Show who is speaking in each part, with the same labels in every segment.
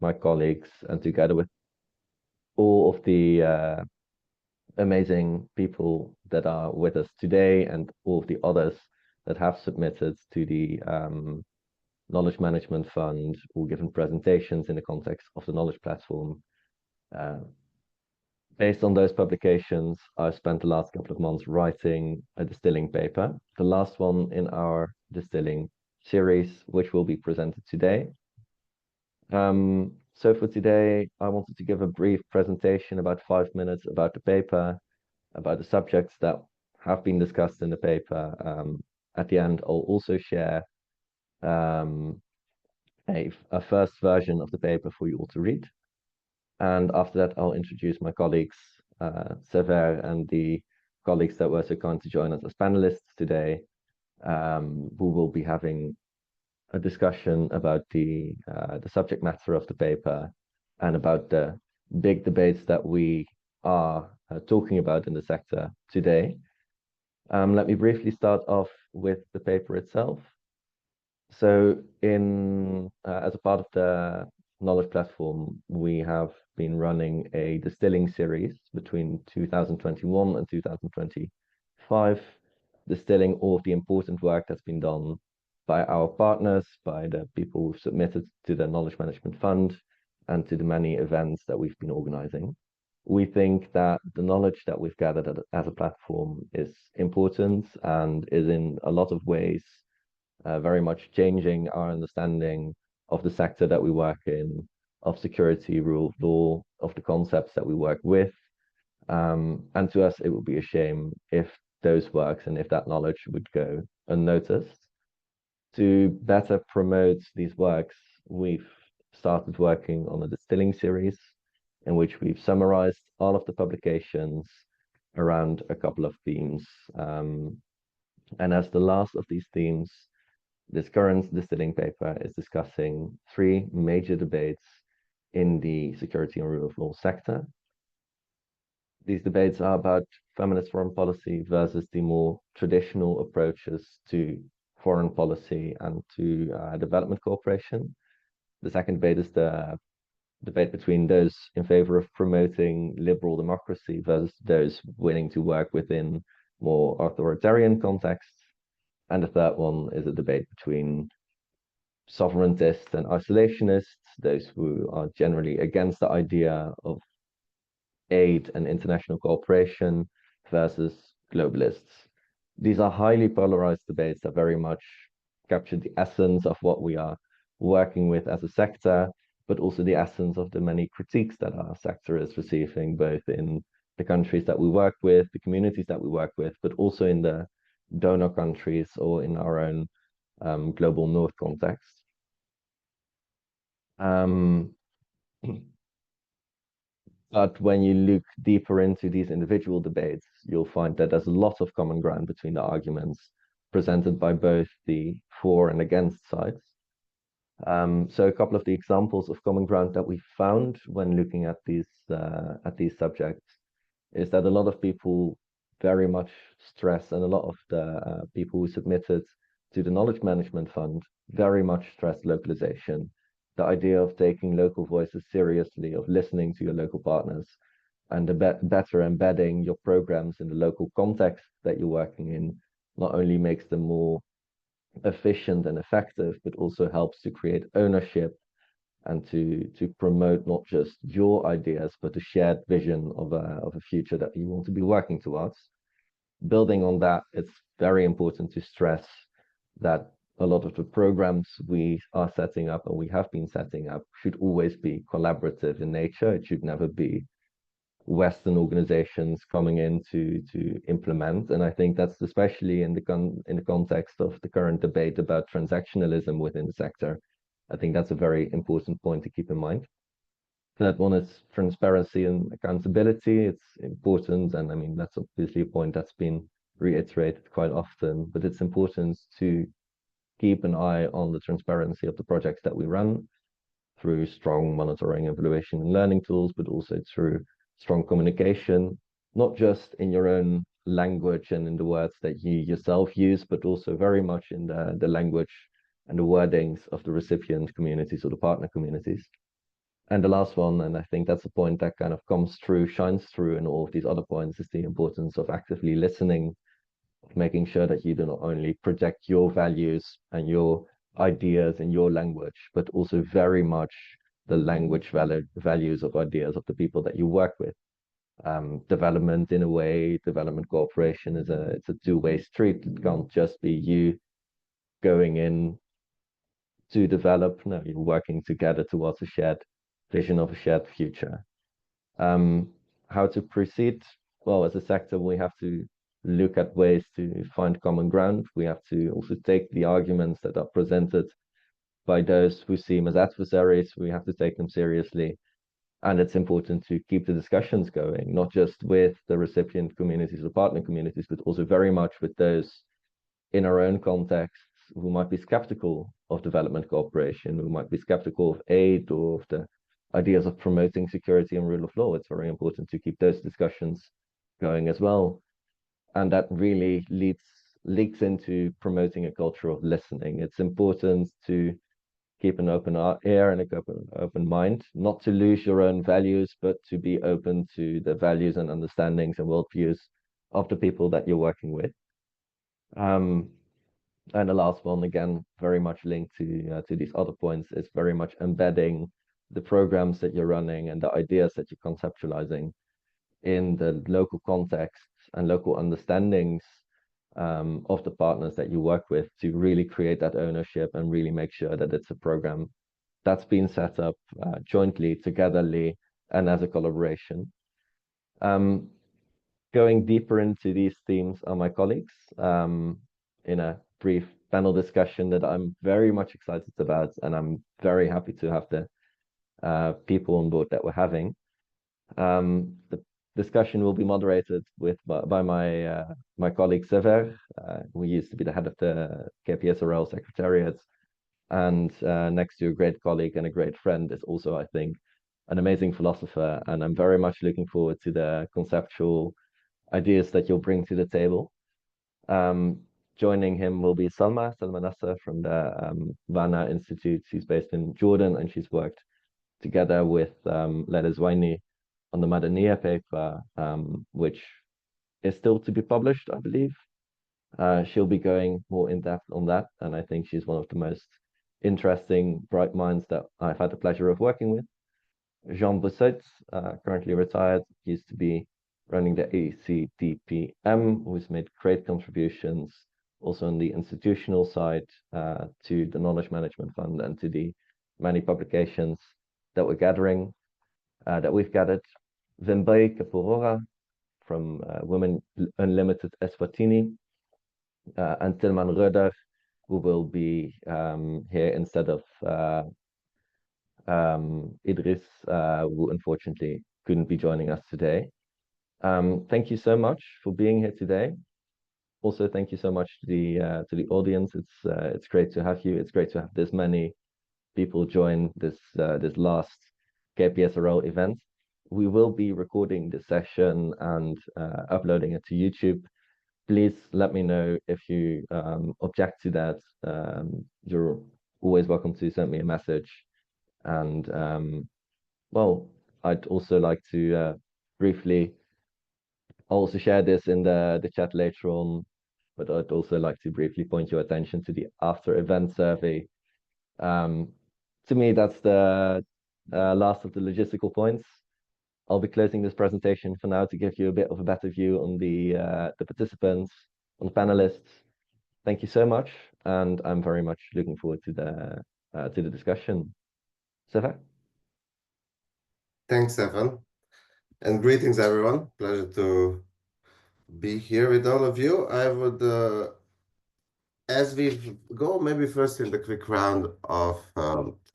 Speaker 1: my colleagues and together with all of the amazing people that are with us today and all of the others that have submitted to the Knowledge Management Fund or given presentations in the context of the Knowledge Platform. Based on those publications, I've spent the last couple of months writing a distilling paper, the last one in our distilling series, which will be presented today. So for today, I wanted to give a brief presentation, about 5 minutes, about the paper, about the subjects that have been discussed in the paper. At the end, I'll also share a first version of the paper for you all to read. And after that, I'll introduce my colleagues, Sever, and the colleagues that were so kind to join us as panelists today, who will be having a discussion about the subject matter of the paper and about the big debates that we are talking about in the sector today. Let me briefly start off with the paper itself. So as a part of the Knowledge Platform, we have been running a distilling series between 2021 and 2025, distilling all of the important work that's been done by our partners, by the people who've submitted to the Knowledge Management Fund, and to the many events that we've been organizing. We think that the knowledge that we've gathered as a platform is important and is in a lot of ways very much changing our understanding of the sector that we work in, of security, rule of law, of the concepts that we work with. And to us, it would be a shame if those works and if that knowledge would go unnoticed. To better promote these works, we've started working on a distilling series in which we've summarized all of the publications around a couple of themes. And as the last of these themes, this current distilling paper is discussing 3 major debates in the security and rule of law sector. These debates are about feminist foreign policy versus the more traditional approaches to foreign policy and to development cooperation. The second debate is the debate between those in favor of promoting liberal democracy versus those willing to work within more authoritarian contexts. And the third one is a debate between sovereigntists and isolationists, those who are generally against the idea of aid and international cooperation versus globalists. These are highly polarized debates that very much capture the essence of what we are working with as a sector, but also the essence of the many critiques that our sector is receiving, both in the countries that we work with, the communities that we work with, but also in the donor countries or in our own global north context. But when you look deeper into these individual debates, you'll find that there's a lot of common ground between the arguments presented by both the for and against sides. So a couple of the examples of common ground that we found when looking at these subjects is that a lot of people very much stress, and a lot of the people who submitted to the Knowledge Management Fund very much stress localization, the idea of taking local voices seriously, of listening to your local partners, and better embedding your programs in the local context that you're working in not only makes them more efficient and effective, but also helps to create ownership and to promote not just your ideas, but a shared vision of a future that you want to be working towards. Building on that, it's very important to stress that a lot of the programs we are setting up and we have been setting up should always be collaborative in nature. It should never be Western organizations coming in to implement. And I think that's especially in the context of the current debate about transactionalism within the sector. I think that's a very important point to keep in mind. That one is transparency and accountability. It's important, and I mean that's obviously a point that's been reiterated quite often, but it's important to keep an eye on the transparency of the projects that we run through strong monitoring, evaluation, and learning tools, but also through strong communication, not just in your own language and in the words that you yourself use, but also very much in the language and the wordings of the recipient communities or the partner communities. And the last one, and I think that's a point that kind of comes through, shines through in all of these other points, is the importance of actively listening, of making sure that you do not only project your values and your ideas in your language, but also very much the language values of ideas of the people that you work with. Development, in a way, development cooperation is it's a two-way street. It can't just be you going in to develop. No, you're working together towards a shared vision of a shared future. How to proceed? Well, as a sector, we have to look at ways to find common ground. We have to also take the arguments that are presented by those who seem as adversaries. We have to take them seriously. And it's important to keep the discussions going, not just with the recipient communities or partner communities, but also very much with those in our own contexts who might be skeptical of development cooperation, who might be skeptical of aid or of the ideas of promoting security and rule of law. It's very important to keep those discussions going as well. And that really leaks into promoting a culture of listening. It's important to keep an open ear and an open mind, not to lose your own values, but to be open to the values and understandings and worldviews of the people that you're working with. And the last one, again, very much linked to these other points, is very much embedding the programs that you're running and the ideas that you're conceptualizing in the local contexts and local understandings of the partners that you work with, to really create that ownership and really make sure that it's a program that's been set up jointly, togetherly, and as a collaboration. Going deeper into these themes are my colleagues in a brief panel discussion that I'm very much excited about, and I'm very happy to have the people on board that we're having. The discussion will be moderated by my colleague Sever, who used to be the head of the KPSRL Secretariat, and next to a great colleague and a great friend is also, I think, an amazing philosopher, and I'm very much looking forward to the conceptual ideas that you'll bring to the table. Joining him will be Salma Nasser from the Wana Institute. She's based in Jordan, and she's worked together with Leda Zwaini on the Madaniya paper, which is still to be published, I believe. She'll be going more in depth on that, and I think she's one of the most interesting, bright minds that I've had the pleasure of working with. Jean Bossot, currently retired, used to be running the ACDPM, who's made great contributions also on the institutional side to the Knowledge Management Fund and to the many publications that we're gathering, that we've gathered. Wimbai Kapurora from Women Unlimited Eswatini, and Tilman Röder, who will be here instead of Idris, who unfortunately couldn't be joining us today. Thank you so much for being here today. Also, thank you so much to the audience. It's great to have you. It's great to have this many people join this last KPSRL event. We will be recording this session and uploading it to YouTube. Please let me know if you object to that. You're always welcome to send me a message. And well, I'd also like to briefly, I'll also share this in the chat later on, but I'd also like to briefly point your attention to the after event survey. To me, that's the last of the logistical points. I'll be closing this presentation for now to give you a bit of a better view on the participants, on the panelists. Thank you so much, and I'm very much looking forward to the discussion. Sefa?
Speaker 2: Thanks, Stefan, and greetings, everyone. Pleasure to be here with all of you. I would, as we go, maybe first in the quick round of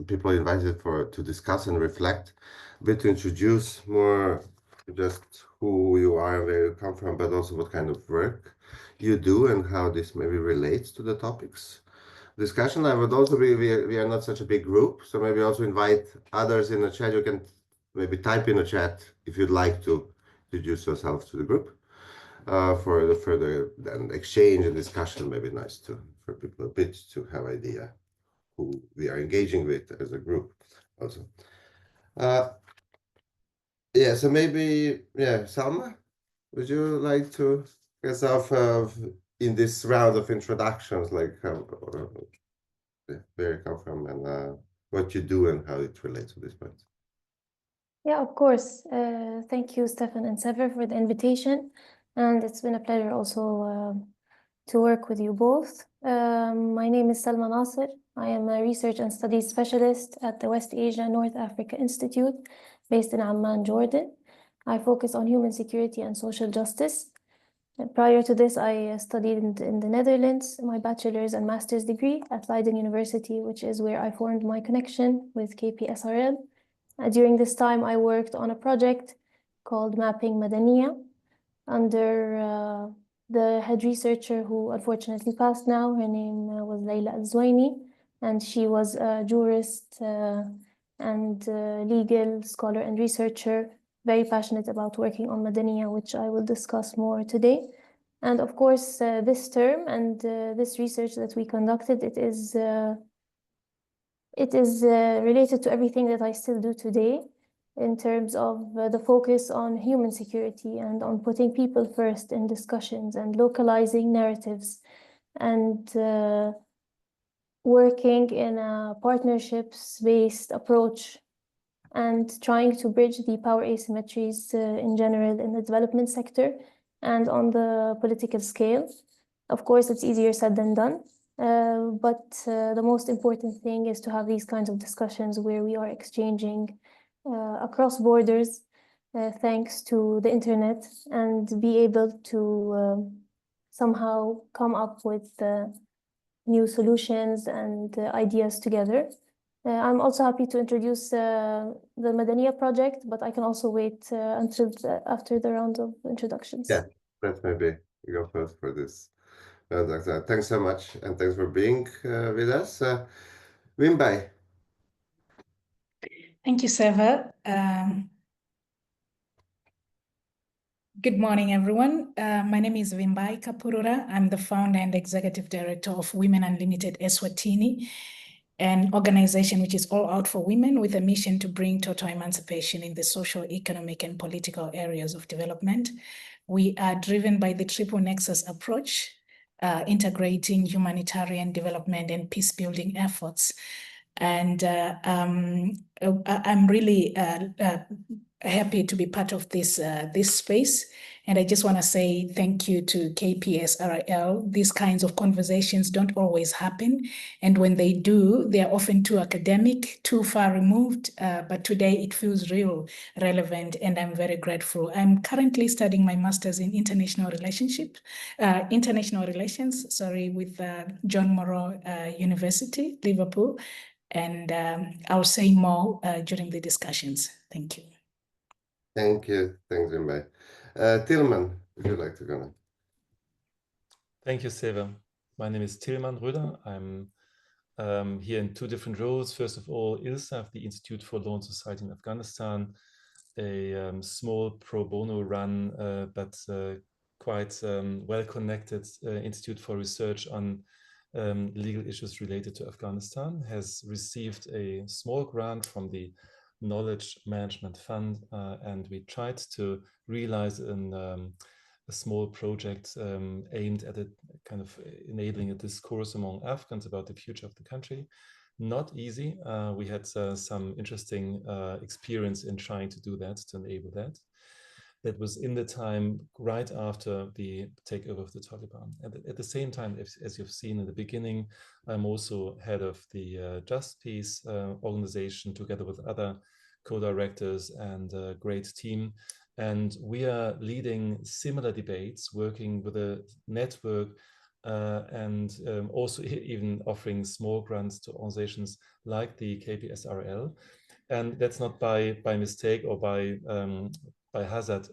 Speaker 2: people invited to discuss and reflect, a bit to introduce more just who you are and where you come from, but also what kind of work you do and how this maybe relates to the topics discussion. I would also be, we are not such a big group, so maybe also invite others in the chat. You can maybe type in a chat if you'd like to introduce yourself to the group. For the further then exchange and discussion, maybe nice for people a bit to have idea who we are engaging with as a group also. Yeah, so maybe, yeah, Salma, would you like to get us off in this round of introductions, like where you come from and what you do and how it relates to this point?
Speaker 3: Yeah, of course. Thank you, Stefan and Sever, for the invitation. And it's been a pleasure also to work with you both. My name is Salma Nasser. I am a research and studies specialist at the West Asia North Africa Institute based in Amman, Jordan. I focus on human security and social justice. Prior to this, I studied in the Netherlands, my bachelor's and master's degree at Leiden University, which is where I formed my connection with KPSRL. During this time, I worked on a project called Mapping Madaniya under the head researcher who unfortunately passed now. Her name was Layla Al-Zwaini, and she was a jurist and legal scholar and researcher, very passionate about working on Madaniya, which I will discuss more today. And of course, this term and this research that we conducted, it is related to everything that I still do today in terms of the focus on human security and on putting people first in discussions and localizing narratives and working in a partnerships-based approach and trying to bridge the power asymmetries in general in the development sector and on the political scale. Of course, it's easier said than done. But the most important thing is to have these kinds of discussions where we are exchanging across borders thanks to the internet and be able to somehow come up with new solutions and ideas together. I'm also happy to introduce the Madaniya project, but I can also wait until after the round of introductions.
Speaker 2: Yeah, let's maybe go first for this. Thanks so much, and thanks for being with us. Wimbai.
Speaker 4: Thank you, Seva. Good morning, everyone. My name is Wimbai Kapurura. I'm the founder and executive director of Women Unlimited Eswatini, an organization which is all out for women with a mission to bring total emancipation in the social, economic, and political areas of development. We are driven by the triple nexus approach, integrating humanitarian development and peace-building efforts. And I'm really happy to be part of this space. And I just want to say thank you to KPSRL. These kinds of conversations don't always happen. And when they do, they are often too academic, too far removed. But today it feels real, relevant, and I'm very grateful. I'm currently studying my master's in international relations, with John Moreau University, Liverpool. And I'll say more during the discussions. Thank you.
Speaker 2: Thank you. Thanks, Wimbai. Tilman, would you like to go now?
Speaker 5: Thank you, Seva. My name is Tilman Röder. I'm here in two different roles. First of all, ILSAF, the Institute for Law and Society in Afghanistan, a small pro bono run, but quite well-connected institute for research on legal issues related to Afghanistan, has received a small grant from the Knowledge Management Fund, and we tried to realize a small project aimed at kind of enabling a discourse among Afghans about the future of the country. Not easy. We had some interesting experience in trying to do that, to enable that. That was in the time right after the takeover of the Taliban. And at the same time, as you've seen in the beginning, I'm also head of the Just Peace organization together with other co-directors and a great team. And we are leading similar debates, working with a network and also even offering small grants to organizations like the KPSRL. And that's not by mistake or by hazard.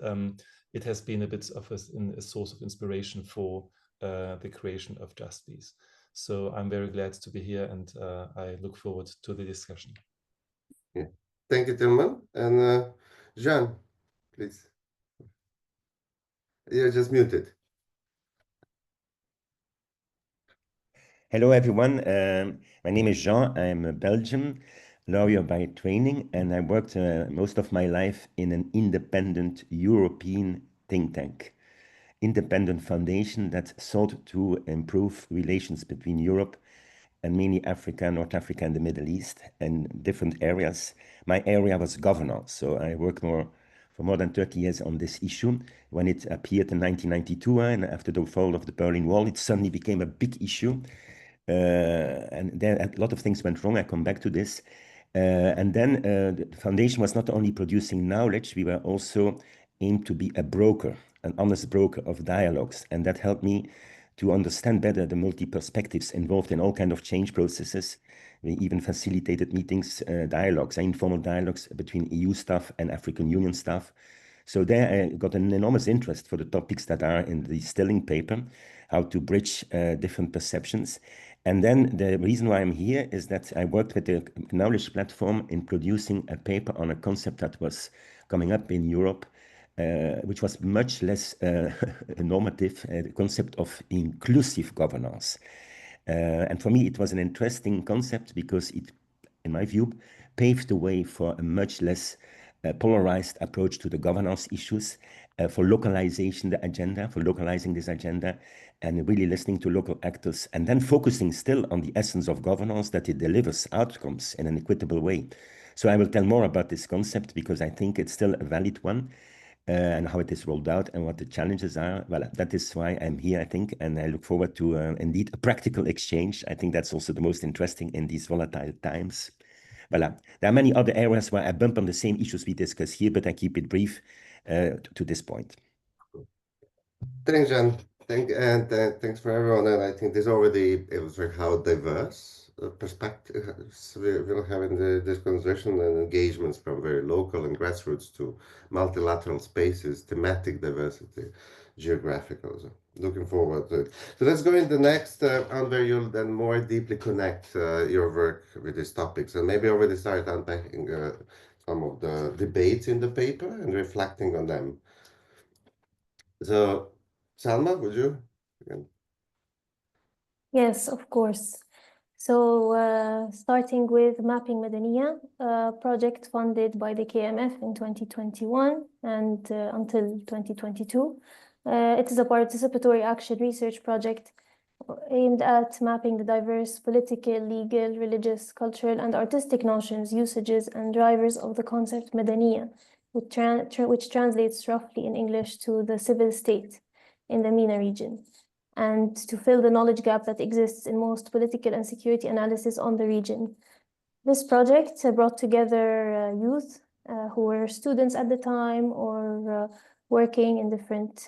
Speaker 5: It has been a bit of a source of inspiration for the creation of Just Peace. So I'm very glad to be here, and I look forward to the discussion.
Speaker 2: Yeah. Thank you, Tilman. And Jean, please. You're just muted.
Speaker 6: Hello, everyone. My name is Jean. I'm a Belgian. lawyer by training, and I worked most of my life in an independent European think tank, independent foundation that sought to improve relations between Europe and mainly Africa, North Africa, and the Middle East, and different areas. My area was governance, so I worked for more than 30 years on this issue. When it appeared in 1992, and after the fall of the Berlin Wall, it suddenly became a big issue. And then a lot of things went wrong. I come back to this. And then the foundation was not only producing knowledge, we were also aimed to be a broker, an honest broker of dialogues. And that helped me to understand better the multi-perspectives involved in all kinds of change processes. We even facilitated meetings, dialogues, informal dialogues between EU staff and African Union staff. So there I got an enormous interest for the topics that are in the Distilling paper, how to bridge different perceptions. And then the reason why I'm here is that I worked with the Knowledge Platform in producing a paper on a concept that was coming up in Europe, which was much less normative, the concept of inclusive governance. And for me, it was an interesting concept because it, in my view, paved the way for a much less polarized approach to the governance issues, for localizing this agenda, and really listening to local actors, and then focusing still on the essence of governance, that it delivers outcomes in an equitable way. So I will tell more about this concept because I think it's still a valid one, and how it is rolled out and what the challenges are. Well, that is why I'm here, I think, and I look forward to indeed a practical exchange. I think that's also the most interesting in these volatile times. Voilà. There are many other areas where I bump on the same issues we discuss here, but I keep it brief to this point.
Speaker 2: Thanks, Jan. Thanks for everyone. And I think this already illustrates how diverse perspectives we'll have in this conversation, and engagements from very local and grassroots to multilateral spaces, thematic diversity, geographical. So looking forward to it. So let's go into the next, where you'll then more deeply connect your work with these topics, and maybe already start unpacking some of the debates in the paper and reflecting on them. So, Salma, would you?
Speaker 3: Yes, of course. So starting with Mapping Madaniya, a project funded by the KMF in 2021 and until 2022. It is a participatory action research project aimed at mapping the diverse political, legal, religious, cultural, and artistic notions, usages, and drivers of the concept Madaniya, which translates roughly in English to the civil state in the MENA region, and to fill the knowledge gap that exists in most political and security analysis on the region. This project brought together youth who were students at the time or working in different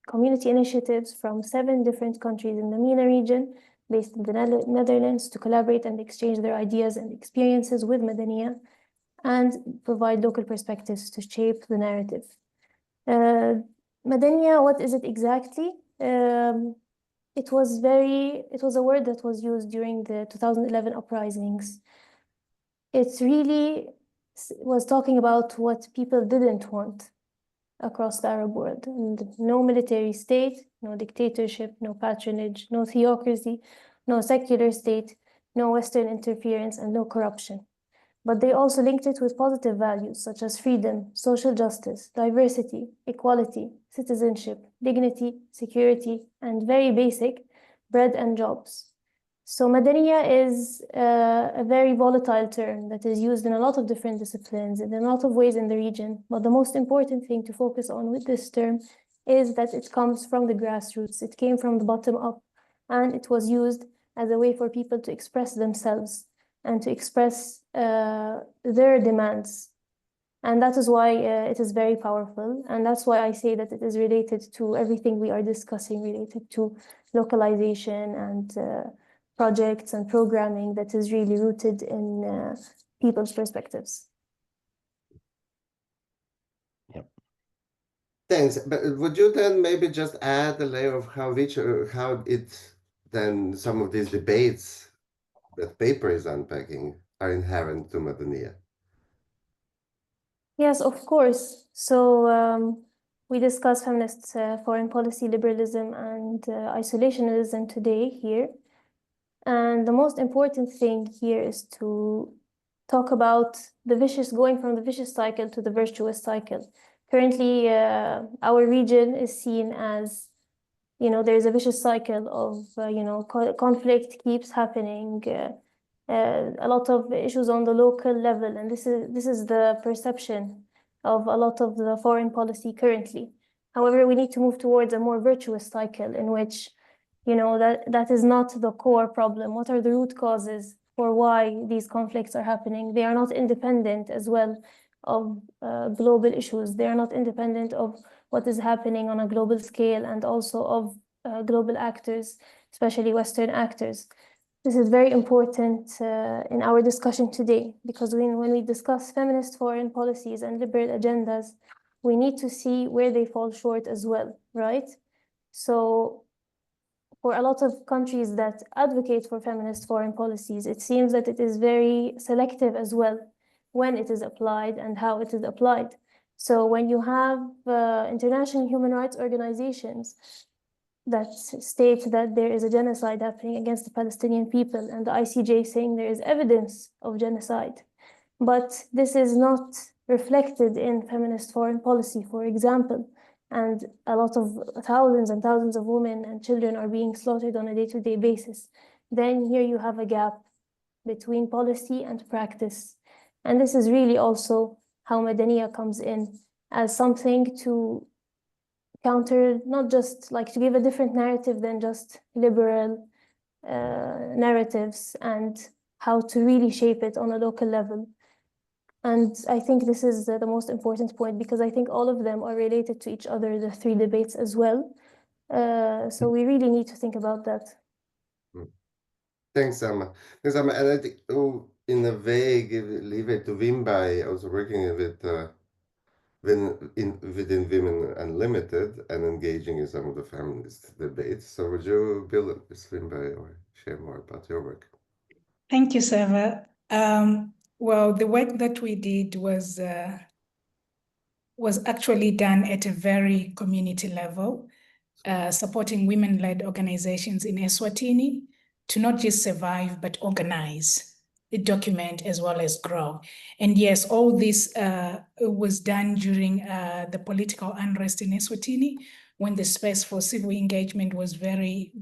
Speaker 3: community initiatives from 7 different countries in the MENA region, based in the Netherlands, to collaborate and exchange their ideas and experiences with Madaniya and provide local perspectives to shape the narrative. Madaniya, what is it exactly? It was a word that was used during the 2011 uprisings. It really was talking about what people didn't want across the Arab world. And no military state, no dictatorship, no patronage, no theocracy, no secular state, no Western interference, and no corruption. But they also linked it with positive values such as freedom, social justice, diversity, equality, citizenship, dignity, security, and very basic, bread and jobs. So Madaniya is a very volatile term that is used in a lot of different disciplines and in a lot of ways in the region. But the most important thing to focus on with this term is that it comes from the grassroots. It came from the bottom up, and it was used as a way for people to express themselves and to express their demands. And that is why it is very powerful. And that's why I say that it is related to everything we are discussing, related to localization and projects and programming that is really rooted in people's perspectives.
Speaker 6: Yep.
Speaker 2: Thanks. But would you then maybe just add a layer of how some of these debates that paper is unpacking are inherent to Madaniya?
Speaker 3: Yes, of course. So we discuss feminist foreign policy, liberalism, and isolationism today here. And the most important thing here is to talk about going from the vicious cycle to the virtuous cycle. Currently, our region is seen as, there's a vicious cycle of, conflict keeps happening, a lot of issues on the local level, and this is the perception of a lot of the foreign policy currently. However, we need to move towards a more virtuous cycle in which, that is not the core problem. What are the root causes for why these conflicts are happening? They are not independent as well of global issues. They are not independent of what is happening on a global scale and also of global actors, especially Western actors. This is very important in our discussion today, because when we discuss feminist foreign policies and liberal agendas, we need to see where they fall short as well, right? So for a lot of countries that advocate for feminist foreign policies, it seems that it is very selective as well when it is applied and how it is applied. So when you have international human rights organizations that state that there is a genocide happening against the Palestinian people, and the ICJ saying there is evidence of genocide, but this is not reflected in feminist foreign policy, for example, and a lot of thousands and thousands of women and children are being slaughtered on a day-to-day basis, then here you have a gap between policy and practice. And this is really also how Madaniya comes in as something to counter, not just like to give a different narrative than just liberal narratives, and how to really shape it on a local level. And I think this is the most important point, because I think all of them are related to each other, the three debates as well. So we really need to think about that.
Speaker 2: Thanks, Amma. Thanks, Amma. And I think, in a way, leave it to Wimbai, also working with within Women Unlimited and engaging in some of the feminist debates. So would you build up this, Wimbai, or share more about your work?
Speaker 4: Thank you, Seva. Well, the work that we did was actually done at a very community level, supporting women-led organizations in Eswatini to not just survive, but organize, document, as well as grow. And yes, all this was done during the political unrest in Eswatini, when the space for civil engagement was very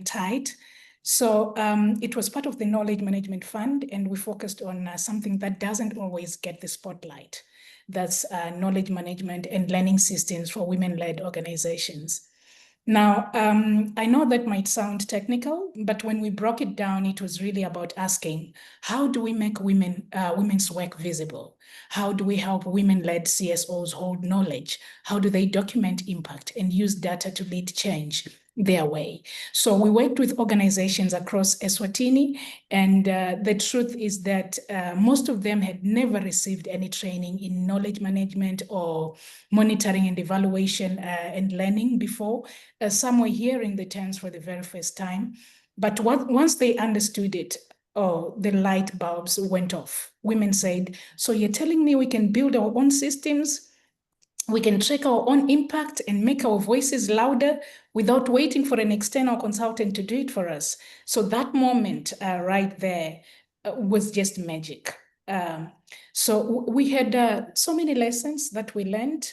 Speaker 4: tight. So it was part of the Knowledge Management Fund, and we focused on something that doesn't always get the spotlight. That's knowledge management and learning systems for women-led organizations. Now, I know that might sound technical, but when we broke it down, it was really about asking, how do we make women's work visible? How do we help women-led CSOs hold knowledge? How do they document impact and use data to lead change their way? So we worked with organizations across Eswatini, and the truth is that most of them had never received any training in knowledge management or monitoring and evaluation and learning before. Some were hearing the terms for the very first time, but once they understood it, the light bulbs went off. Women said, so you're telling me we can build our own systems, we can track our own impact and make our voices louder without waiting for an external consultant to do it for us. So that moment right there was just magic. So we had so many lessons that we learned.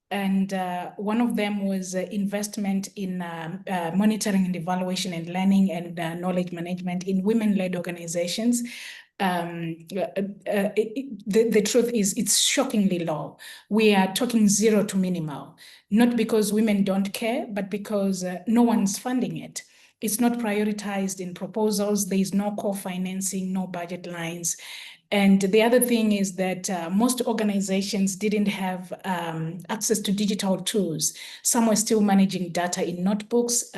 Speaker 4: And one of them was investment in monitoring and evaluation and learning and knowledge management in women-led organizations. The truth is, it's shockingly low. We are talking 0 to minimal, not because women don't care, but because no one's funding it. It's not prioritized in proposals. There is no co-financing, no budget lines. And the other thing is that most organizations didn't have access to digital tools. Some were still managing data in notebooks,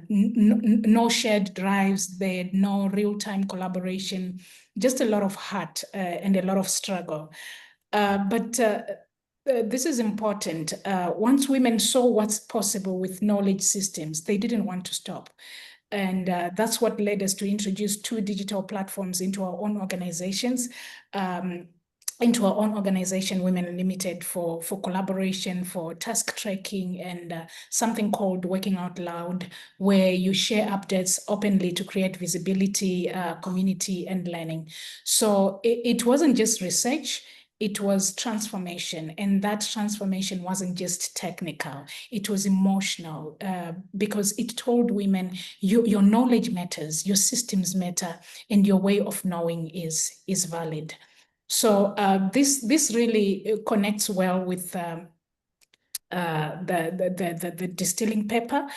Speaker 4: no shared drives, there had no real-time collaboration, just a lot of heart and a lot of struggle. But this is important. Once women saw what's possible with knowledge systems, they didn't want to stop. And that's what led us to introduce 2 digital platforms into our own organizations. into our own organization, Women Unlimited, for collaboration, for task tracking, and something called Working Out Loud, where you share updates openly to create visibility, community, and learning. So it wasn't just research, it was transformation. And that transformation wasn't just technical, it was emotional, because it told women, your knowledge matters, your systems matter, and your way of knowing is valid. So this really connects well with the distilling paper,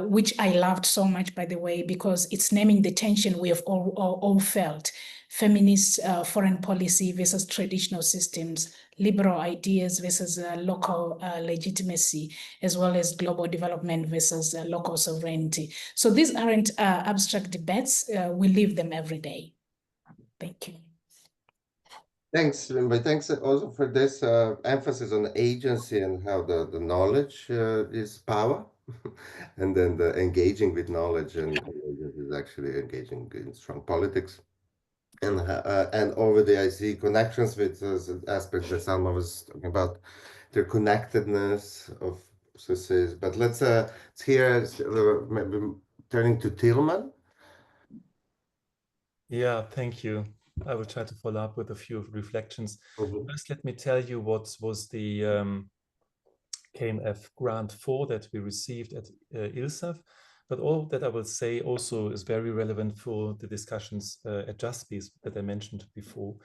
Speaker 4: which I loved so much, by the way, because it's naming the tension we have all felt: feminist foreign policy versus traditional systems, liberal ideas versus local legitimacy, as well as global development versus local sovereignty. So these aren't abstract debates, we live them every day. Thank you.
Speaker 2: Thanks, but thanks also for this emphasis on agency and how the knowledge is power, and then the engaging with knowledge and is actually engaging in strong politics. And already I see connections with aspects that Salma was talking about, the connectedness of societies. But let's hear maybe turning to Tilman.
Speaker 5: Yeah, thank you. I will try to follow up with a few reflections. First, let me tell you what was the KMF grant for that we received at ILSAF, but all that I will say also is very relevant for the discussions at JustPeace that I mentioned before.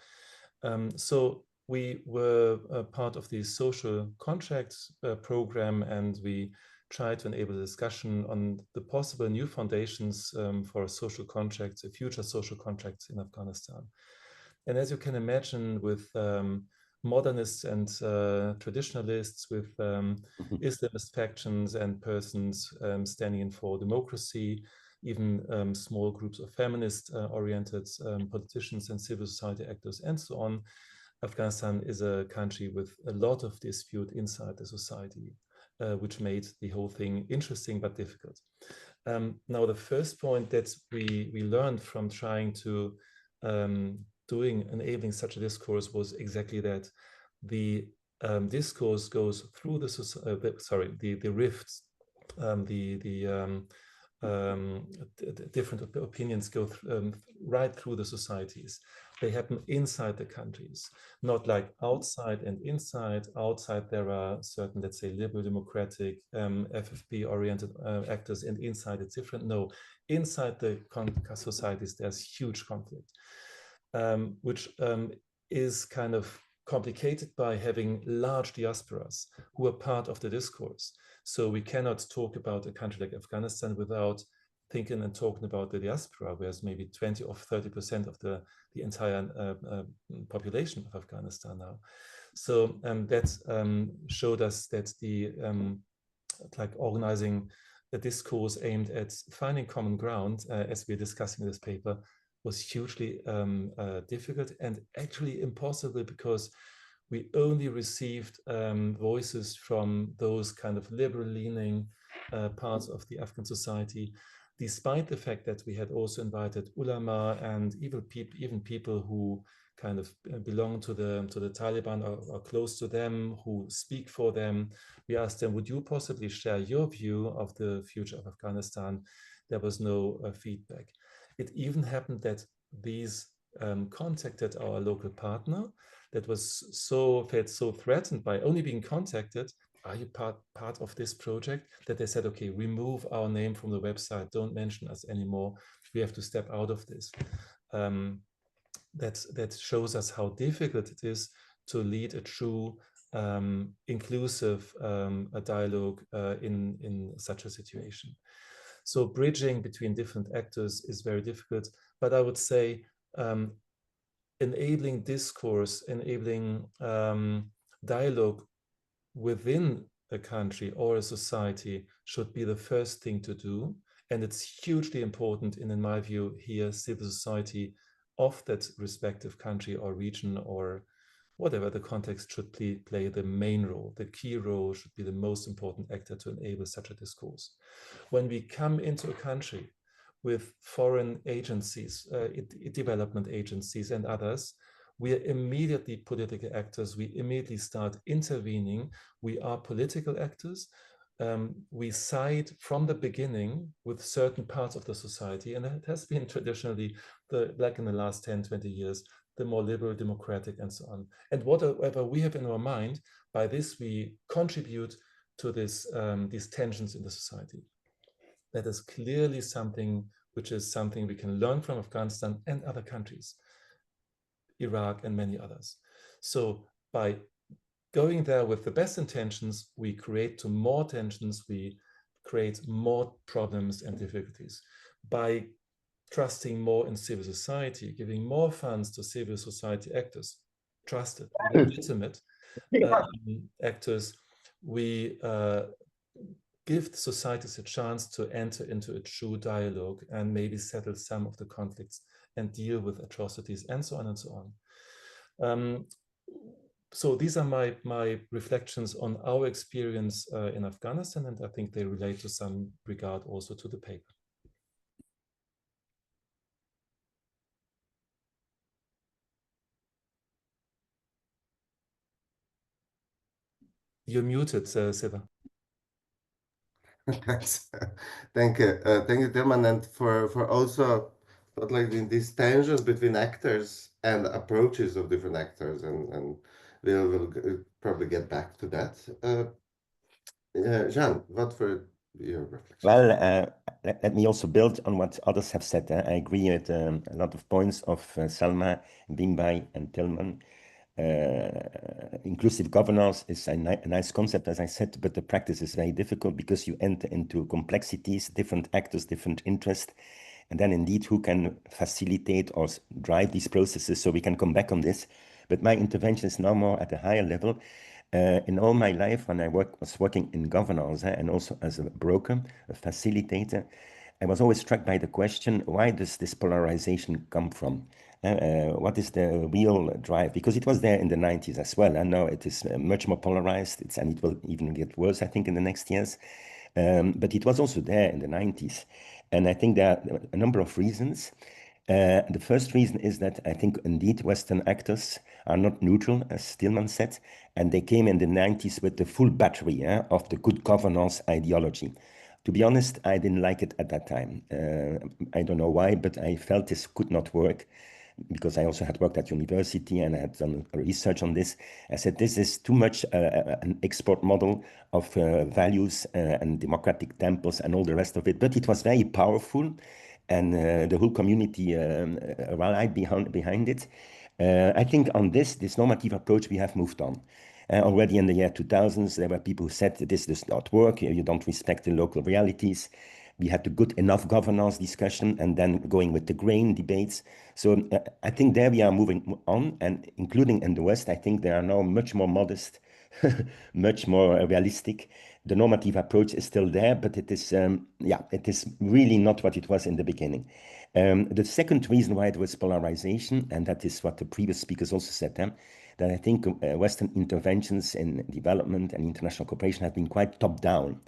Speaker 5: So we were part of the social contracts program, and we tried to enable a discussion on the possible new foundations for social contracts, future social contracts in Afghanistan. And as you can imagine, with modernists and traditionalists, with Islamist factions and persons standing in for democracy, even small groups of feminist-oriented politicians and civil society actors, and so on. Afghanistan is a country with a lot of dispute inside the society, which made the whole thing interesting but difficult. Now, the first point that we learned from trying to enabling such a discourse was exactly that the discourse goes through the rifts, different opinions go right through the societies. They happen inside the countries, not like outside and inside. Outside there are certain, let's say, liberal democratic, FFP-oriented actors, and inside it's different. No, inside the societies there's huge conflict, which is kind of complicated by having large diasporas who are part of the discourse. So we cannot talk about a country like Afghanistan without thinking and talking about the diaspora, whereas maybe 20 or 30% of the entire population of Afghanistan now. So that showed us that the like organizing a discourse aimed at finding common ground, as we're discussing in this paper, was hugely difficult and actually impossible, because we only received voices from those kind of liberal-leaning parts of the Afghan society, despite the fact that we had also invited ulama and even people who kind of belong to the Taliban or close to them, who speak for them. We asked them, would you possibly share your view of the future of Afghanistan? There was no feedback. It even happened that these contacted our local partner that felt so threatened by only being contacted, are you part of this project, that they said, okay, remove our name from the website, don't mention us anymore, we have to step out of this. That shows us how difficult it is to lead a true inclusive dialogue in such a situation. So bridging between different actors is very difficult, but I would say enabling discourse, enabling dialogue within a country or a society should be the first thing to do. And it's hugely important, in my view, here, civil society of that respective country or region or whatever the context should play the main role. The key role should be the most important actor to enable such a discourse. When we come into a country with foreign agencies, development agencies and others, we are immediately political actors. We immediately start intervening. We are political actors. We side from the beginning with certain parts of the society, and it has been traditionally, like in the last 10, 20 years, the more liberal, democratic, and so on. And whatever we have in our mind, by this we contribute to this, these tensions in the society. That is clearly something which is something we can learn from Afghanistan and other countries, Iraq and many others. So by going there with the best intentions, we create more tensions, we create more problems and difficulties. By trusting more in civil society, giving more funds to civil society actors, trusted, legitimate actors, we give societies a chance to enter into a true dialogue and maybe settle some of the conflicts and deal with atrocities and so on and so on. So these are my reflections on our experience in Afghanistan, and I think they relate to some regard also to the paper. You're muted, Siva.
Speaker 2: Thanks. Thank you, Tilman, and for also spotlighting these tensions between actors and approaches of different actors, and we'll probably get back to that. Jean, what were your reflections?
Speaker 6: Well, let me also build on what others have said. I agree with a lot of points of Selma, Bimbai, and Tilman. Inclusive governance is a nice concept, as I said, but the practice is very difficult because you enter into complexities, different actors, different interests, and then indeed who can facilitate or drive these processes. So we can come back on this, but my intervention is now more at a higher level. In all my life, when I was working in governance and also as a broker, a facilitator, I was always struck by the question, why does this polarization come from? What is the real drive? Because it was there in the 90s as well. And now it is much more polarized, and it will even get worse, I think, in the next years. But it was also there in the 90s. And I think there are a number of reasons. The first reason is that I think indeed Western actors are not neutral, as Tilman said, and they came in the 90s with the full battery of the good governance ideology. To be honest, I didn't like it at that time. I don't know why, but I felt this could not work because I also had worked at university and I had done research on this. I said, this is too much an export model of values and democratic temples and all the rest of it, but it was very powerful. And the whole community rallied behind it. I think on this normative approach, we have moved on. Already in the year 2000s, there were people who said this does not work, you don't respect the local realities. We had the good enough governance discussion and then going with the grain debates. So I think there we are moving on, and including in the West, I think they are now much more modest, much more realistic. The normative approach is still there, but it is, it is really not what it was in the beginning. The second reason why it was polarization, and that is what the previous speakers also said, that I think Western interventions in development and international cooperation have been quite top-down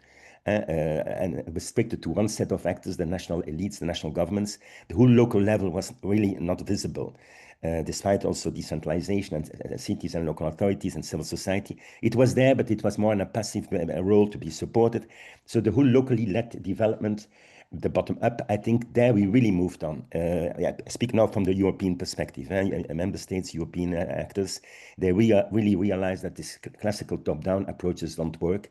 Speaker 6: and restricted to one set of actors, the national elites, the national governments. The whole local level was really not visible. Despite also decentralization and cities and local authorities and civil society. It was there, but it was more in a passive role to be supported. So the whole locally led development, the bottom up, I think there we really moved on. I speak now from the European perspective. Member states, European actors, they really realize that this classical top-down approaches don't work.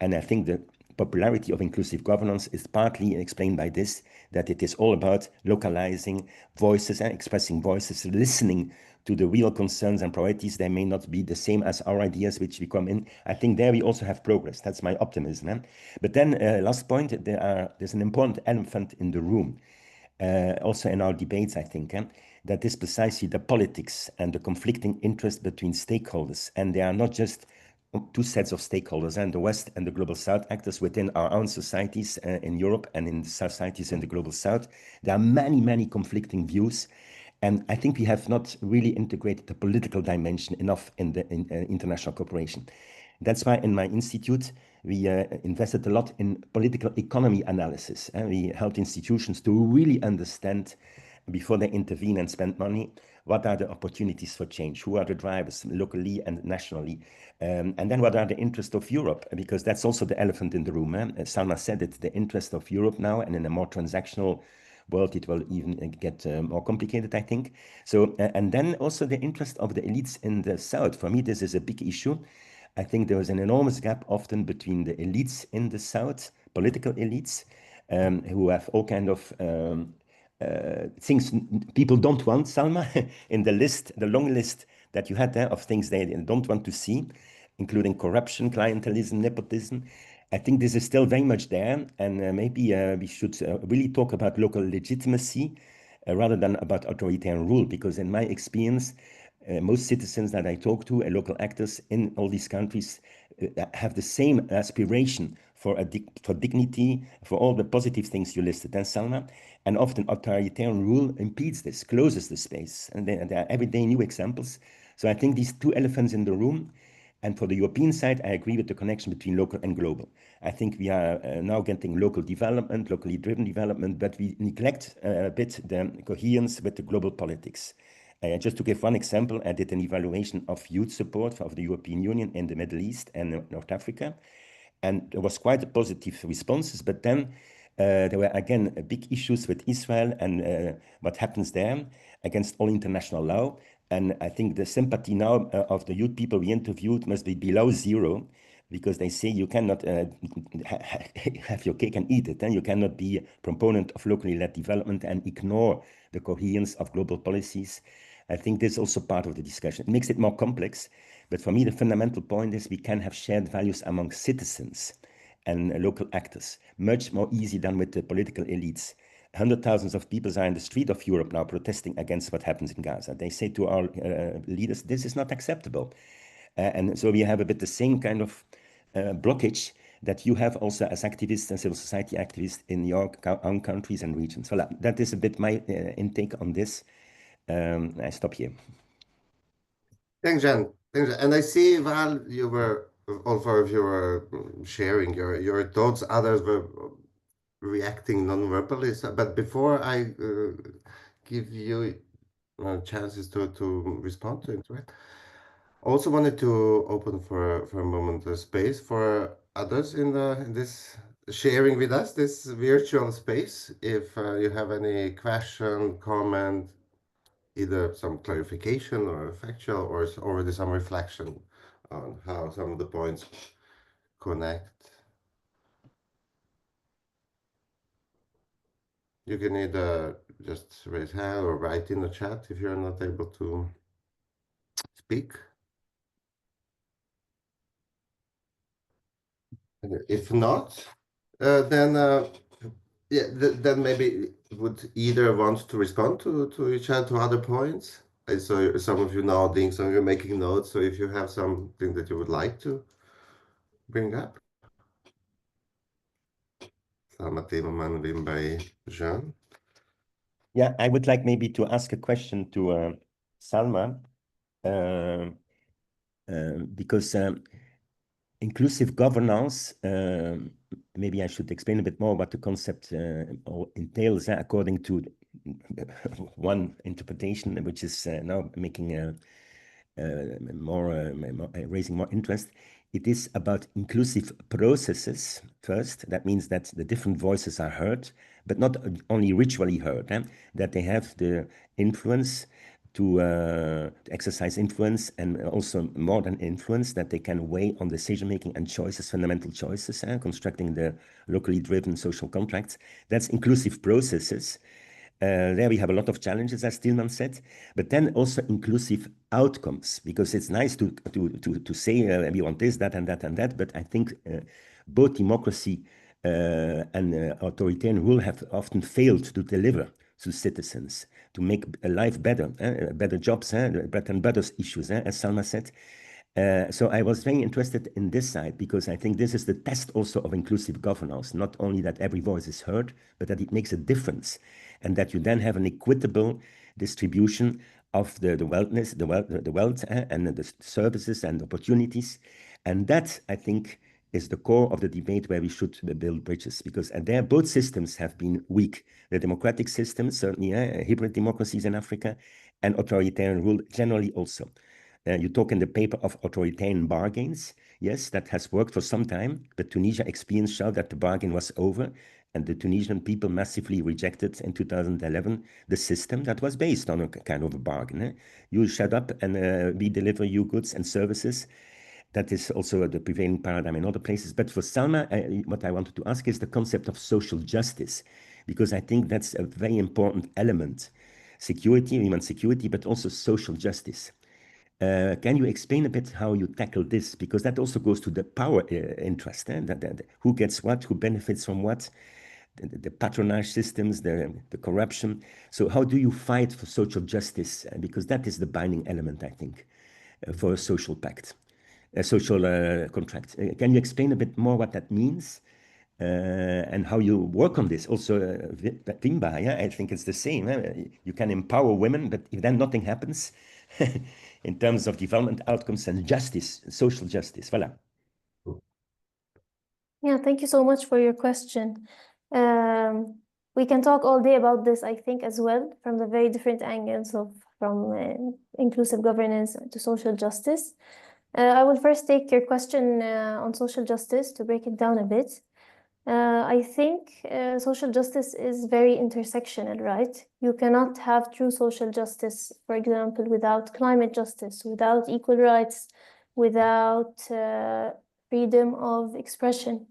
Speaker 6: And I think the popularity of inclusive governance is partly explained by this, that it is all about localizing voices and expressing voices, listening to the real concerns and priorities. They may not be the same as our ideas which we come in. I think there we also have progress. That's my optimism. But then last point, there's an important elephant in the room. Also in our debates, I think, that is precisely the politics and the conflicting interest between stakeholders. And they are not just two sets of stakeholders, and the West and the Global South actors within our own societies in Europe and in the societies in the Global South. There are many, many conflicting views. And I think we have not really integrated the political dimension enough in international cooperation. That's why in my institute, we invested a lot in political economy analysis. And we helped institutions to really understand before they intervene and spend money, what are the opportunities for change? Who are the drivers locally and nationally? And then what are the interests of Europe? Because that's also the elephant in the room. As Salma said, it's the interest of Europe now, and in a more transactional world, it will even get more complicated, I think. So, and then also the interest of the elites in the South. For me, this is a big issue. I think there is an enormous gap often between the elites in the South, political elites, who have all kind of things people don't want, Salma, in the list, the long list that you had there of things they don't want to see, including corruption, clientelism, nepotism. I think this is still very much there, and maybe we should really talk about local legitimacy rather than about authoritarian rule, because in my experience, most citizens that I talk to, local actors in all these countries, have the same aspiration for dignity, for all the positive things you listed, and Salma. And often authoritarian rule impedes this, closes the space, and there are everyday new examples. So I think these two elephants in the room. And for the European side, I agree with the connection between local and global. I think we are now getting local development, locally driven development, but we neglect a bit the coherence with the global politics. Just to give one example, I did an evaluation of youth support of the European Union in the Middle East and North Africa. And there was quite a positive responses, but then there were again big issues with Israel and what happens there against all international law. And I think the sympathy now of the youth people we interviewed must be below zero, because they say you cannot have your cake and eat it. And you cannot be a proponent of locally led development and ignore the coherence of global policies. I think this is also part of the discussion. It makes it more complex. But for me, the fundamental point is we can have shared values among citizens and local actors, much more easy than with the political elites. 100,000 of people are in the street of Europe now protesting against what happens in Gaza. They say to our leaders, this is not acceptable. And so we have a bit the same kind of blockage that you have also as activists and civil society activists in your own countries and regions. So that is a bit my intake on this. I stop here.
Speaker 2: Thanks, Jan. Thanks. And I see, Val, you were, all four of you were sharing your thoughts. Others were reacting non-verbally. But before I give you chances to respond to it, right? Also wanted to open for a moment a space for others in this sharing with us this virtual space. If you have any question, comment, either some clarification or factual, or already some reflection on how some of the points connect. You can either just raise hand or write in the chat if you're not able to speak. If not, then yeah, then maybe would either want to respond to each other to other points. I saw some of you nodding, some of you making notes. So if you have something that you would like to bring up, Salma, Timmerman, Wimbai, Jean.
Speaker 6: Yeah, I would like maybe to ask a question to Salma, because inclusive governance, maybe I should explain a bit more what the concept entails according to one interpretation, which is now making raising more interest. It is about inclusive processes first. That means that the different voices are heard, but not only ritually heard, that they have the influence to exercise influence, and also more than influence, that they can weigh on decision-making and choices, fundamental choices, constructing the locally driven social contracts. That's inclusive processes. There we have a lot of challenges, as Tilman said, but then also inclusive outcomes, because it's nice to say we want this, that, and that, and that, but I think both democracy and authoritarian rule have often failed to deliver to citizens, to make life better, better jobs, bread and butter issues, as Salma said. So I was very interested in this side, because I think this is the test also of inclusive governance, not only that every voice is heard, but that it makes a difference, and that you then have an equitable distribution of the wealth and the services and opportunities. And that, I think, is the core of the debate where we should build bridges, because there both systems have been weak. The democratic systems, certainly hybrid democracies in Africa, and authoritarian rule generally also. You talk in the paper of authoritarian bargains. Yes, that has worked for some time, but Tunisia experience showed that the bargain was over, and the Tunisian people massively rejected in 2011 the system that was based on a kind of a bargain. You shut up and we deliver you goods and services. That is also the prevailing paradigm in other places. But for Salma, what I wanted to ask is the concept of social justice, because I think that's a very important element. Security, human security, but also social justice. Can you explain a bit how you tackle this? Because that also goes to the power interest, who gets what, who benefits from what, the patronage systems, the corruption. So how do you fight for social justice? Because that is the binding element, I think, for a social pact, a social contract. Can you explain a bit more what that means and how you work on this? Also, Vimba, yeah, I think it's the same. You can empower women, but if then nothing happens in terms of development outcomes and justice, social justice, voilà.
Speaker 3: Yeah, thank you so much for your question. We can talk all day about this, I think, as well, from the very different angles from inclusive governance to social justice. I will first take your question on social justice to break it down a bit. I think social justice is very intersectional, right? You cannot have true social justice, for example, without climate justice, without equal rights, without freedom of expression,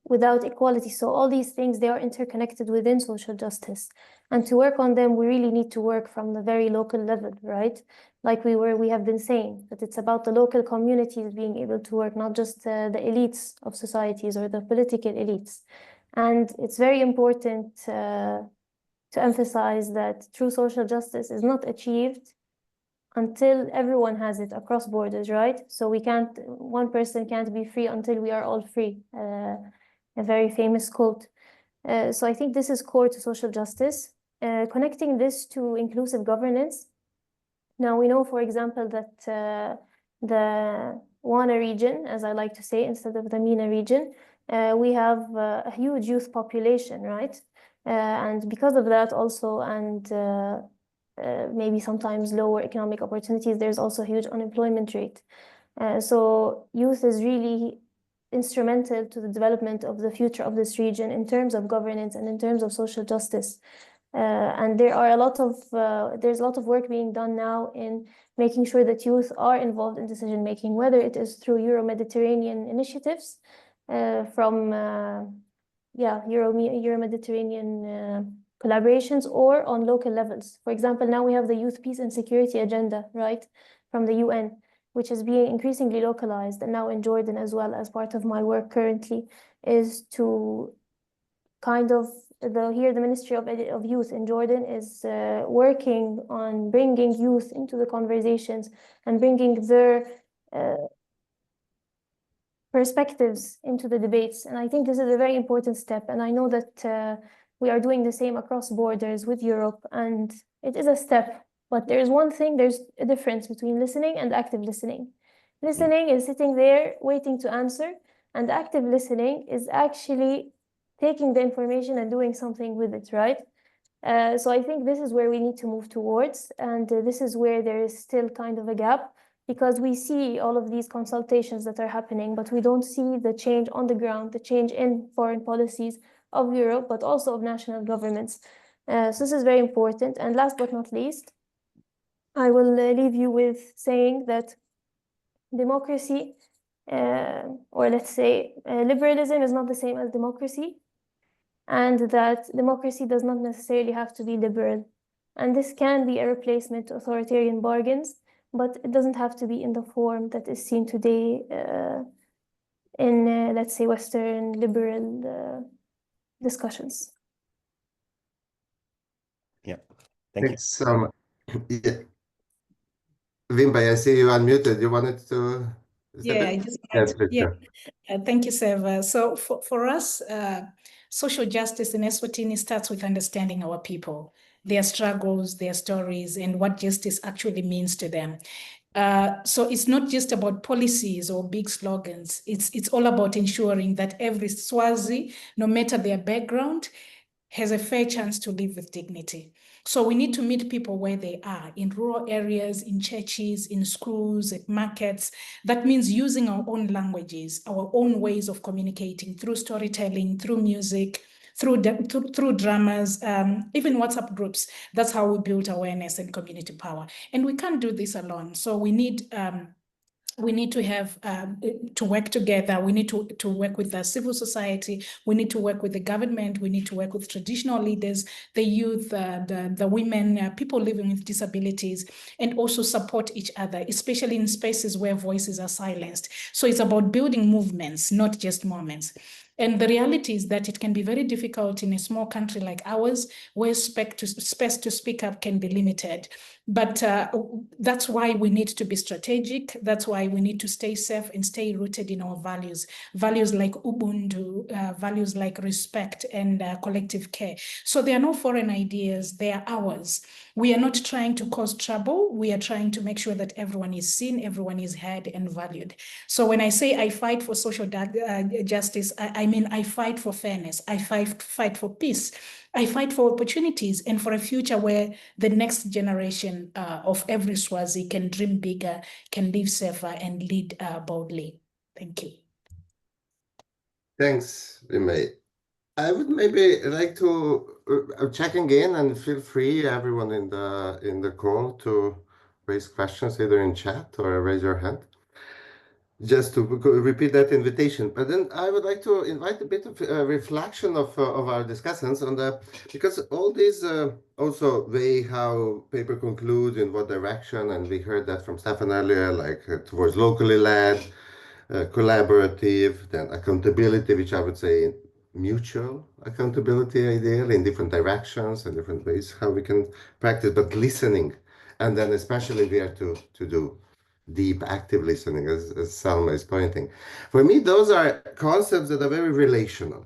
Speaker 3: without equality. So all these things, they are interconnected within social justice. And to work on them, we really need to work from the very local level, right? Like we have been saying, that it's about the local communities being able to work, not just the elites of societies or the political elites. And it's very important to emphasize that true social justice is not achieved until everyone has it across borders, right? So one person can't be free until we are all free. A very famous quote. So I think this is core to social justice. Connecting this to inclusive governance. Now we know, for example, that the WANA region, as I like to say, instead of the MENA region, we have a huge youth population, right? And because of that also, and maybe sometimes lower economic opportunities, there's also a huge unemployment rate. So youth is really instrumental to the development of the future of this region in terms of governance and in terms of social justice. And there's a lot of work being done now in making sure that youth are involved in decision making, whether it is through Euro-Mediterranean initiatives from Euro-Mediterranean collaborations, or on local levels. For example, now we have the Youth Peace and Security Agenda, right, from the UN, which is being increasingly localized, and now in Jordan as well, as part of my work currently, is to kind of the Ministry of Youth in Jordan is working on bringing youth into the conversations and bringing their perspectives into the debates. And I think this is a very important step. And I know that we are doing the same across borders with Europe, and it is a step. But there's a difference between listening and active listening. Listening is sitting there waiting to answer, and active listening is actually taking the information and doing something with it, right? So I think this is where we need to move towards, and this is where there is still kind of a gap, because we see all of these consultations that are happening, but we don't see the change on the ground, the change in foreign policies of Europe, but also of national governments. So this is very important. And last but not least, I will leave you with saying that democracy, or let's say liberalism, is not the same as democracy, and that democracy does not necessarily have to be liberal. And this can be a replacement to authoritarian bargains, but it doesn't have to be in the form that is seen today in, let's say, Western liberal discussions.
Speaker 6: Yeah, thank you.
Speaker 2: Thanks. Yeah. Vimba, I see you unmuted. You wanted to
Speaker 4: Yeah, I just thank you, Seva. So for us, social justice in Eswatini starts with understanding our people, their struggles, their stories, and what justice actually means to them. So it's not just about policies or big slogans. It's all about ensuring that every Swazi, no matter their background, has a fair chance to live with dignity. So we need to meet people where they are, in rural areas, in churches, in schools, at markets. That means using our own languages, our own ways of communicating through storytelling, through music, through dramas, even WhatsApp groups. That's how we build awareness and community power. And we can't do this alone. So we need to have to work together. We need to work with the civil society. We need to work with the government. We need to work with traditional leaders, the youth, the women, people living with disabilities, and also support each other, especially in spaces where voices are silenced. So it's about building movements, not just moments. And the reality is that it can be very difficult in a small country like ours, where space to speak up can be limited. But that's why we need to be strategic. That's why we need to stay safe and stay rooted in our values. Values like Ubuntu, values like respect and collective care. So they are no foreign ideas, they are ours. We are not trying to cause trouble. We are trying to make sure that everyone is seen, everyone is heard and valued. So when I say I fight for social justice, I mean I fight for fairness. I fight for peace. I fight for opportunities and for a future where the next generation of every Swazi can dream bigger, can live safer, and lead boldly. Thank you.
Speaker 2: Thanks, Imei. I would maybe like to checking in, and feel free, everyone in the call, to raise questions either in chat or raise your hand. Just to repeat that invitation, but then I would like to invite a bit of reflection of our discussions on because all these also weigh how paper conclude, in what direction, and we heard that from Stefan earlier, like towards locally led, collaborative, then accountability, which I would say mutual accountability, ideally in different directions and different ways how we can practice, but listening, and then especially we are to do deep active listening, as Salma is pointing. For me, those are concepts that are very relational.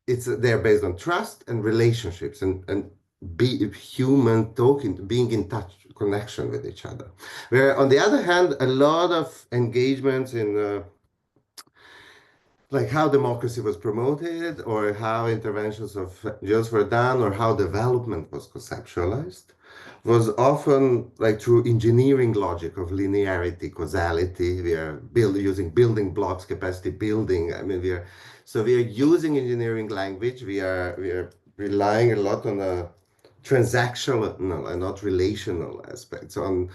Speaker 2: They're based on trust and relationships, and be human talking, being in touch, connection with each other. Where on the other hand, a lot of engagements in like how democracy was promoted, or how interventions of NGOs were done, or how development was conceptualized, was often like through engineering logic of linearity, causality. We are using building blocks, capacity building. I mean, we are using engineering language. We are relying a lot on a transactional and not relational aspects, on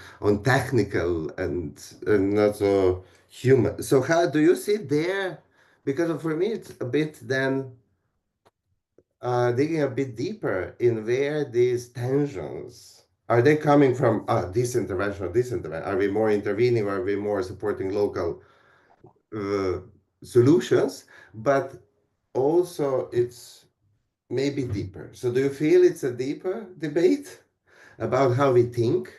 Speaker 2: technical and not so human. So how do you see there? Because for me, it's a bit then digging a bit deeper in where these tensions are they coming from? This intervention or this intervention? Are we more intervening, or are we more supporting local solutions? But also, it's maybe deeper. So, do you feel it's a deeper debate about how we think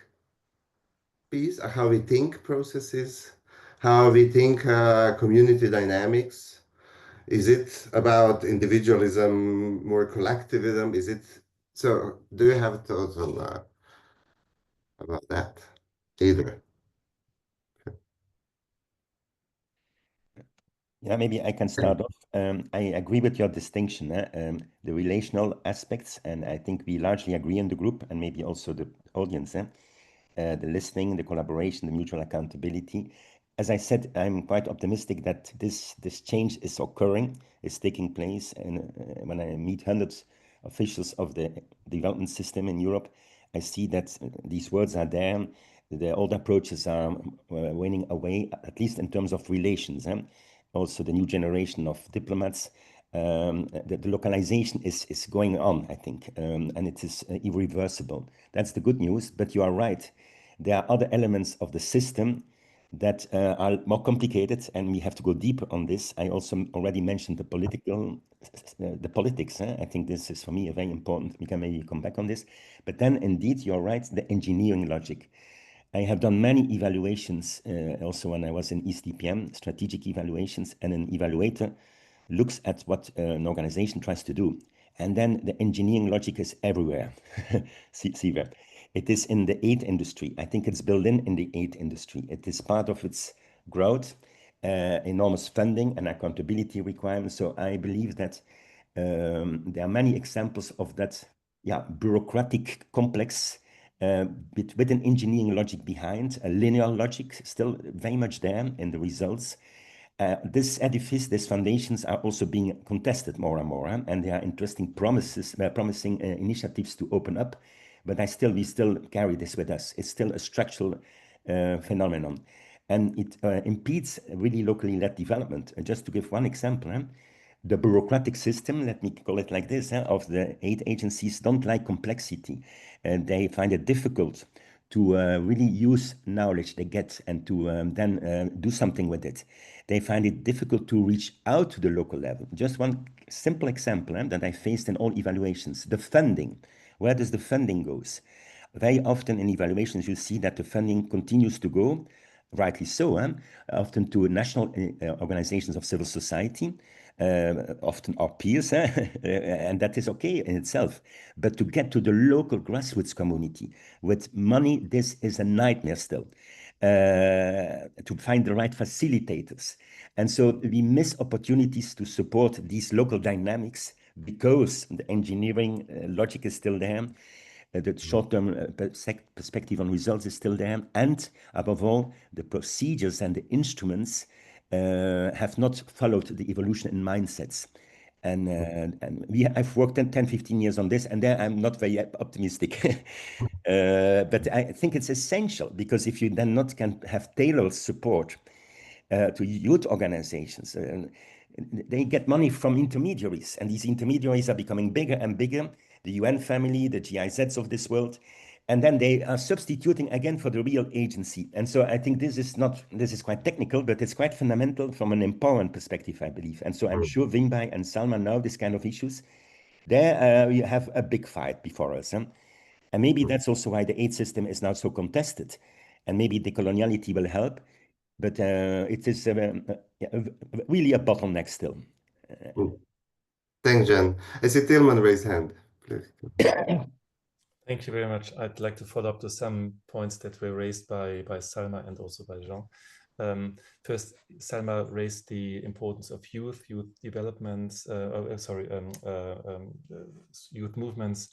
Speaker 2: peace, how we think processes, how we think community dynamics? Is it about individualism, more collectivism? Is it so? Do you have thoughts on about that either?
Speaker 6: Yeah, maybe I can start off. I agree with your distinction, the relational aspects, and I think we largely agree in the group, and maybe also the audience, the listening, the collaboration, the mutual accountability. As I said, I'm quite optimistic that this change is occurring, is taking place, and when I meet hundreds of officials of the development system in Europe, I see that these words are there. The old approaches are waning away, at least in terms of relations. Also, the new generation of diplomats, the localization is going on, I think, and it is irreversible. That's the good news, but you are right. There are other elements of the system that are more complicated, and we have to go deeper on this. I also already mentioned the politics. I think this is, for me, a very important. We can maybe come back on this. But then, indeed, you're right, the engineering logic. I have done many evaluations also when I was in East EPM, strategic evaluations, and an evaluator looks at what an organization tries to do. And then the engineering logic is everywhere. See there. It is in the aid industry. I think it's built in the aid industry. It is part of its growth, enormous funding and accountability requirements. So I believe that there are many examples of that, bureaucratic complex with an engineering logic behind, a linear logic still very much there in the results. This edifice, these foundations are also being contested more and more, and there are interesting promising initiatives to open up. But we still carry this with us. It's still a structural phenomenon, and it impedes really locally led development. Just to give one example, the bureaucratic system, let me call it like this, of the aid agencies don't like complexity. They find it difficult to really use knowledge they get and to then do something with it. They find it difficult to reach out to the local level. Just one simple example that I faced in all evaluations, the funding. Where does the funding goes? Very often in evaluations, you see that the funding continues to go, rightly so, often to national organizations of civil society, often our peers, and that is okay in itself. But to get to the local grassroots community with money, this is a nightmare still. To find the right facilitators. And so we miss opportunities to support these local dynamics because the engineering logic is still there. The short-term perspective on results is still there. And above all, the procedures and the instruments have not followed the evolution in mindsets. And I've worked 10, 15 years on this, and there I'm not very optimistic. But I think it's essential, because if you then not can have tailored support to youth organizations, they get money from intermediaries, and these intermediaries are becoming bigger and bigger, the UN family, the GIZs of this world, and then they are substituting again for the real agency. And so I think this is quite technical, but it's quite fundamental from an empowerment perspective, I believe. And so I'm sure Wingbai and Salma know this kind of issues. There we have a big fight before us. And maybe that's also why the aid system is now so contested. And maybe decoloniality will help, but it is really a bottleneck still.
Speaker 2: Thanks, Jan. I see Tilman raise hand. Please.
Speaker 5: Thank you very much. I'd like to follow up to some points that were raised by Salma and also by Jean. First, Salma raised the importance of youth developments, youth movements.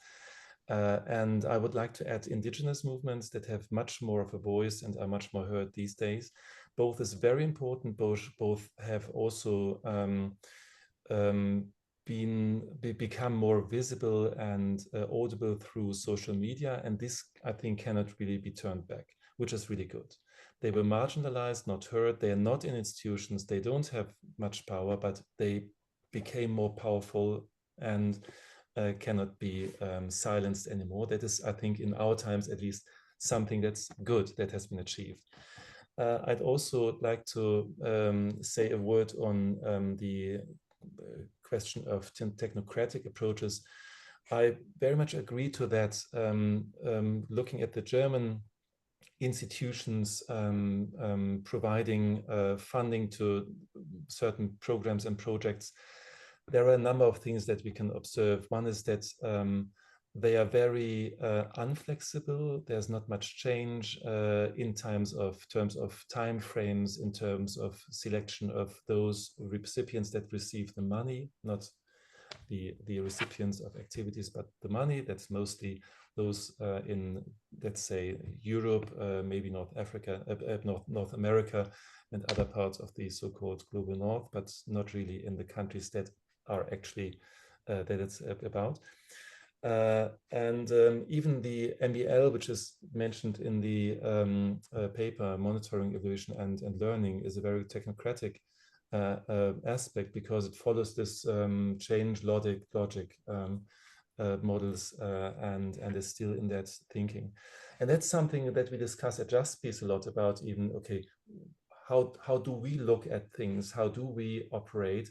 Speaker 5: And I would like to add indigenous movements that have much more of a voice and are much more heard these days. Both is very important. Both have also become more visible and audible through social media. And this, I think, cannot really be turned back, which is really good. They were marginalized, not heard. They are not in institutions. They don't have much power, but they became more powerful and cannot be silenced anymore. That is, I think, in our times, at least, something that's good that has been achieved. I'd also like to say a word on the question of technocratic approaches. I very much agree to that. Looking at the German institutions providing funding to certain programs and projects, there are a number of things that we can observe. One is that they are very unflexible. There's not much change in terms of time frames, in terms of selection of those recipients that receive the money, not the recipients of activities, but the money. That's mostly those in, let's say, Europe, maybe North Africa, North America, and other parts of the so-called global North, but not really in the countries that are actually that it's about. And even the MBL, which is mentioned in the paper, Monitoring, Evaluation and Learning, is a very technocratic aspect, because it follows this change logic models and is still in that thinking. And that's something that we discuss at JustPeace a lot about, even, okay, how do we look at things? How do we operate?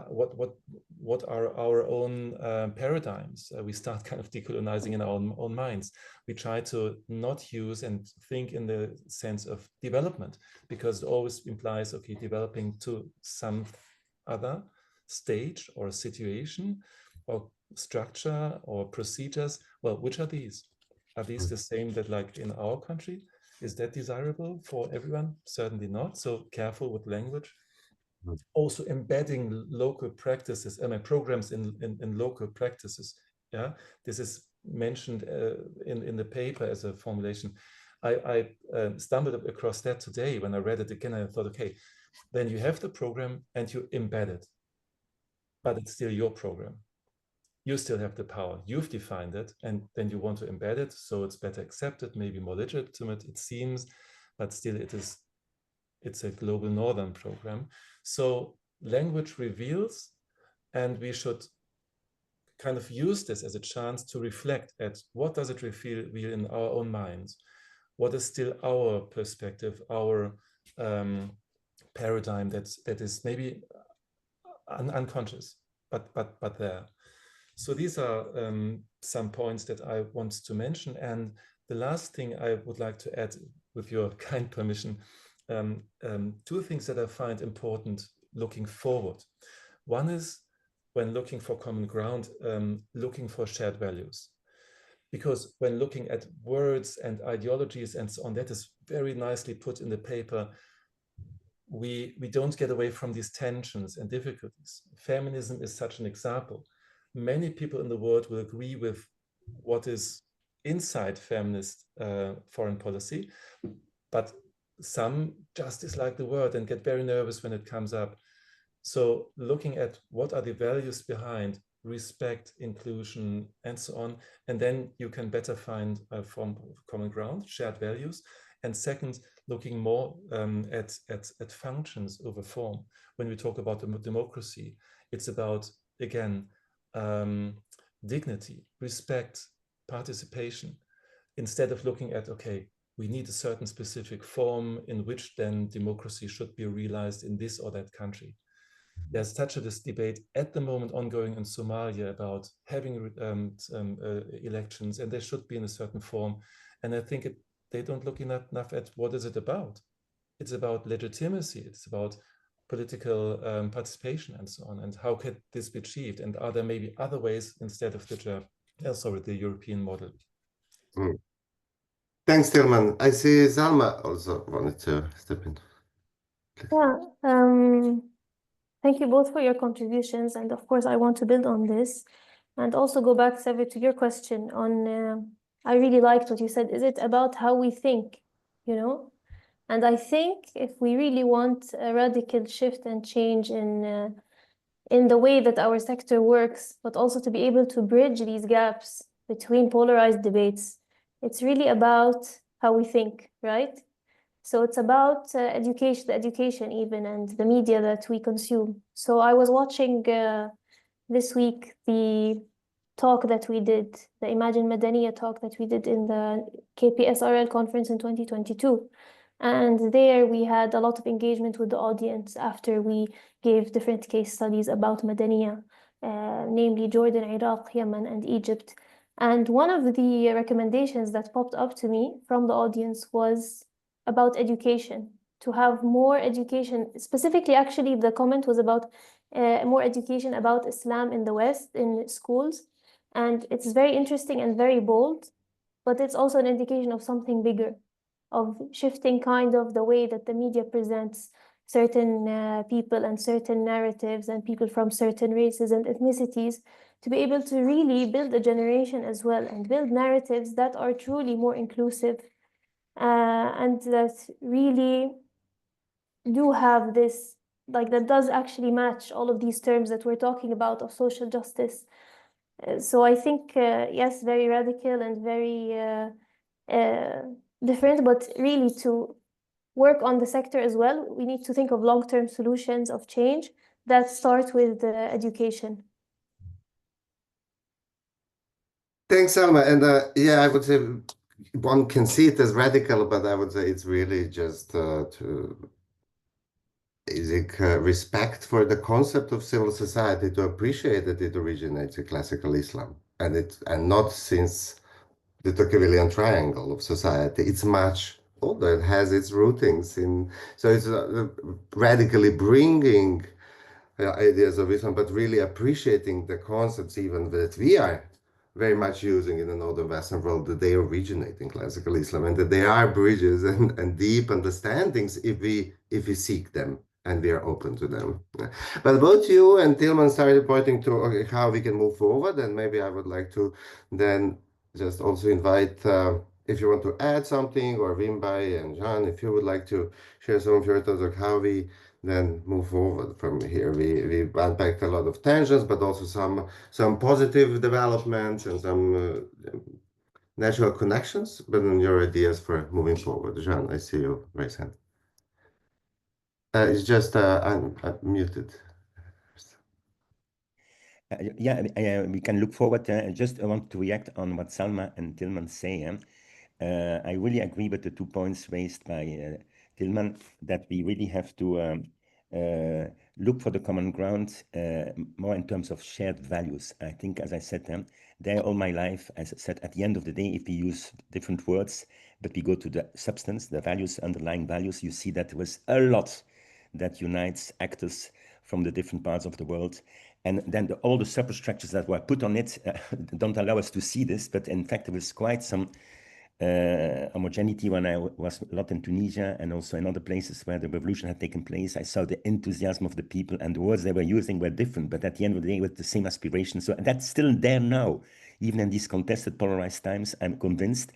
Speaker 5: What are our own paradigms? We start kind of decolonizing in our own minds. We try to not use and think in the sense of development, because it always implies, okay, developing to some other stage or situation or structure or procedures. Well, which are these? Are these the same that like in our country? Is that desirable for everyone? Certainly not. So careful with language. Also embedding local practices and programs in local practices. Yeah, this is mentioned in the paper as a formulation. I stumbled across that today when I read it again. I thought, okay, then you have the program and you embed it, but it's still your program. You still have the power. You've defined it, and then you want to embed it so it's better accepted, maybe more legitimate, it seems, but still it's a global northern program. So language reveals, and we should kind of use this as a chance to reflect at what does it reveal in our own minds? What is still our perspective, our paradigm that is maybe unconscious, but there. So these are some points that I want to mention. And the last thing I would like to add, with your kind permission, two things that I find important looking forward. One is when looking for common ground, looking for shared values. Because when looking at words and ideologies and so on, that is very nicely put in the paper. We don't get away from these tensions and difficulties. Feminism is such an example. Many people in the world will agree with what is inside feminist foreign policy, but some just dislike the word and get very nervous when it comes up. So looking at what are the values behind respect, inclusion, and so on, and then you can better find a form of common ground, shared values. And second, looking more at functions over form. When we talk about democracy, it's about, again, dignity, respect, participation, instead of looking at, okay, we need a certain specific form in which then democracy should be realized in this or that country. There's such a debate at the moment ongoing in Somalia about having elections, and they should be in a certain form. And I think they don't look enough at what is it about. It's about legitimacy. It's about political participation and so on. And how can this be achieved? And are there maybe other ways instead of the European model?
Speaker 2: Mm. Thanks, Tilman. I see Zalma also wanted to step in.
Speaker 3: Yeah, thank you both for your contributions. And of course, I want to build on this and also go back, Sever, to your question on, I really liked what you said. Is it about how we think, you know? And I think if we really want a radical shift and change in the way that our sector works, but also to be able to bridge these gaps between polarized debates, it's really about how we think, right? So it's about education even, and the media that we consume. So I was watching this week the talk that we did, the Imagine Madaniya talk that we did in the KPSRL conference in 2022. And there we had a lot of engagement with the audience after we gave different case studies about Madaniya, namely Jordan, Iraq, Yemen, and Egypt. And one of the recommendations that popped up to me from the audience was about education, to have more education. Specifically, actually, the comment was about more education about Islam in the West in schools. And it's very interesting and very bold, but it's also an indication of something bigger, of shifting kind of the way that the media presents certain people and certain narratives and people from certain races and ethnicities, to be able to really build a generation as well and build narratives that are truly more inclusive and that really do have this, like that does actually match all of these terms that we're talking about of social justice. So I think, yes, very radical and very different, but really to work on the sector as well, we need to think of long-term solutions of change that start with education.
Speaker 2: Thanks, Alma. And yeah, I would say one can see it as radical, but I would say it's really just to basic respect for the concept of civil society, to appreciate that it originates in classical Islam, and not since the Tocquevillian triangle of society. It's much older. It has its rootings in. So it's radically bringing ideas of Islam, but really appreciating the concepts even that we are very much using in the northern Western world, that they originate in classical Islam, and that there are bridges and deep understandings if we seek them and we are open to them. But both you and Tilman started pointing to, okay, how we can move forward, and maybe I would like to then just also invite, if you want to add something, or Wimbai and Jean, if you would like to share some of your thoughts on how we then move forward from here. We unpacked a lot of tensions, but also some positive developments and some natural connections. But on your ideas for moving forward, Jean, I see you raise hand. It's just I'm muted.
Speaker 6: We can look forward. I just want to react on what Salma and Tilman say. I really agree with the 2 points raised by Tilman, that we really have to look for the common ground more in terms of shared values. I think, as I said, there all my life, as I said, at the end of the day, if we use different words, but we go to the substance, the values, underlying values, you see that there was a lot that unites actors from the different parts of the world. And then all the superstructures that were put on it don't allow us to see this, but in fact, there was quite some homogeneity when I was a lot in Tunisia and also in other places where the revolution had taken place. I saw the enthusiasm of the people, and the words they were using were different, but at the end of the day, with the same aspiration. So that's still there now. Even in these contested, polarized times, I'm convinced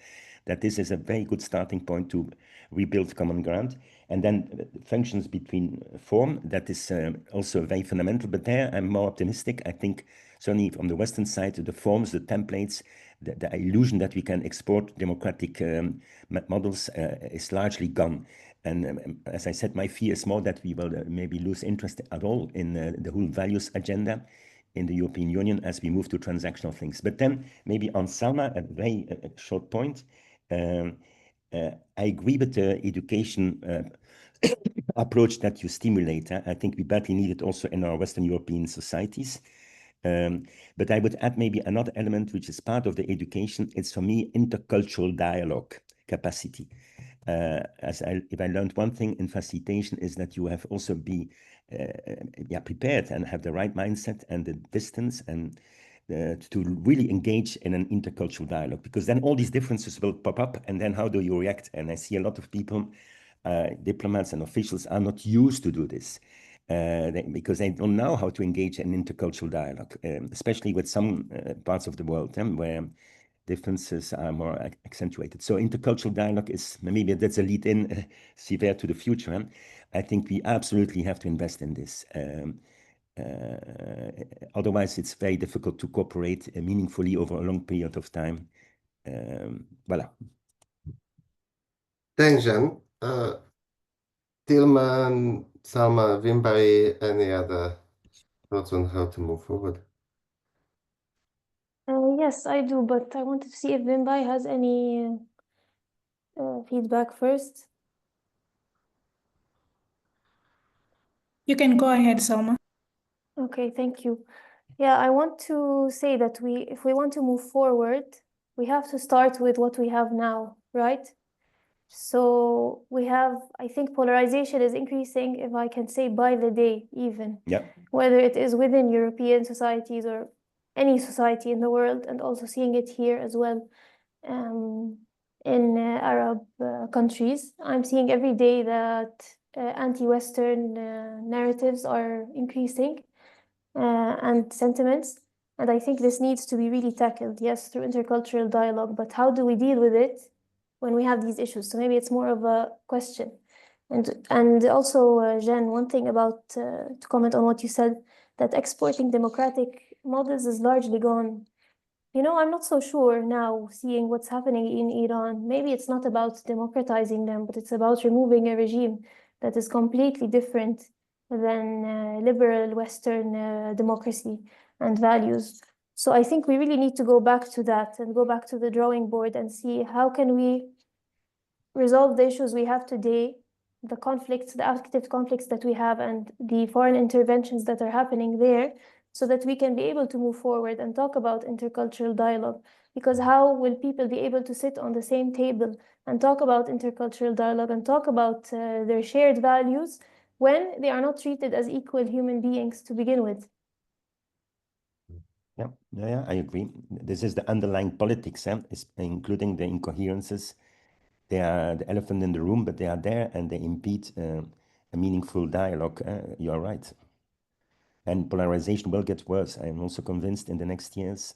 Speaker 6: that this is a very good starting point to rebuild common ground. And then functions between form, that is also very fundamental. But there I'm more optimistic. I think certainly from the Western side, the forms, the templates, the illusion that we can export democratic models is largely gone. And as I said, my fear is more that we will maybe lose interest at all in the whole values agenda in the European Union as we move to transactional things. But then maybe on Salma, a very short point. I agree with the education approach that you stimulate. I think we badly need it also in our Western European societies. But I would add maybe another element which is part of the education. It's for me intercultural dialogue capacity. If I learned one thing in facilitation is that you have also be prepared and have the right mindset and the distance and to really engage in an intercultural dialogue, because then all these differences will pop up, and then how do you react? And I see a lot of people, diplomats and officials, are not used to do this because they don't know how to engage in intercultural dialogue, especially with some parts of the world where differences are more accentuated. So intercultural dialogue is, maybe that's a lead in, severe to the future. I think we absolutely have to invest in this. Otherwise, it's very difficult to cooperate meaningfully over a long period of time. Voilà.
Speaker 2: Thanks, Jean. Tilman, Salma, Wimbai, any other thoughts on how to move forward?
Speaker 3: Yes, I do, but I wanted to see if Wimbai has any feedback first.
Speaker 4: You can go ahead, Salma.
Speaker 3: Okay, thank you. Yeah, I want to say that if we want to move forward, we have to start with what we have now, right? So we have, I think polarization is increasing, if I can say, by the day even.
Speaker 6: Yeah.
Speaker 3: Whether it is within European societies or any society in the world, and also seeing it here as well in Arab countries. I'm seeing every day that anti-Western narratives are increasing and sentiments. And I think this needs to be really tackled, yes, through intercultural dialogue, but how do we deal with it when we have these issues? So maybe it's more of a question. And also, Jen, one thing about, to comment on what you said, that exporting democratic models is largely gone. You know, I'm not so sure now, seeing what's happening in Iran. Maybe it's not about democratizing them, but it's about removing a regime that is completely different than liberal Western democracy and values. So I think we really need to go back to that and go back to the drawing board and see how can we resolve the issues we have today, the conflicts, the active conflicts that we have, and the foreign interventions that are happening there, so that we can be able to move forward and talk about intercultural dialogue. Because how will people be able to sit on the same table and talk about intercultural dialogue and talk about their shared values when they are not treated as equal human beings to begin with?
Speaker 6: Yeah, I agree. This is the underlying politics, including the incoherences. They are the elephant in the room, but they are there and they impede a meaningful dialogue. You're right. And polarization will get worse. I'm also convinced in the next years.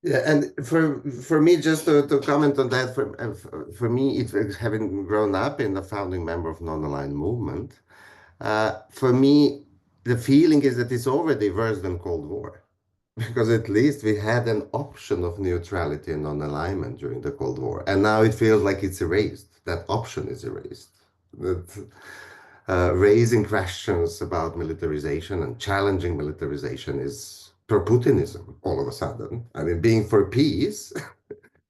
Speaker 2: Yeah, and for me, just to comment on that, for me, it's having grown up in the founding member of non-aligned movement, for me, the feeling is that it's already worse than Cold War. Because at least we had an option of neutrality and non-alignment during the Cold War. And now it feels like it's erased. That option is erased. That, raising questions about militarization and challenging militarization is pro-Putinism all of a sudden. I mean, being for peace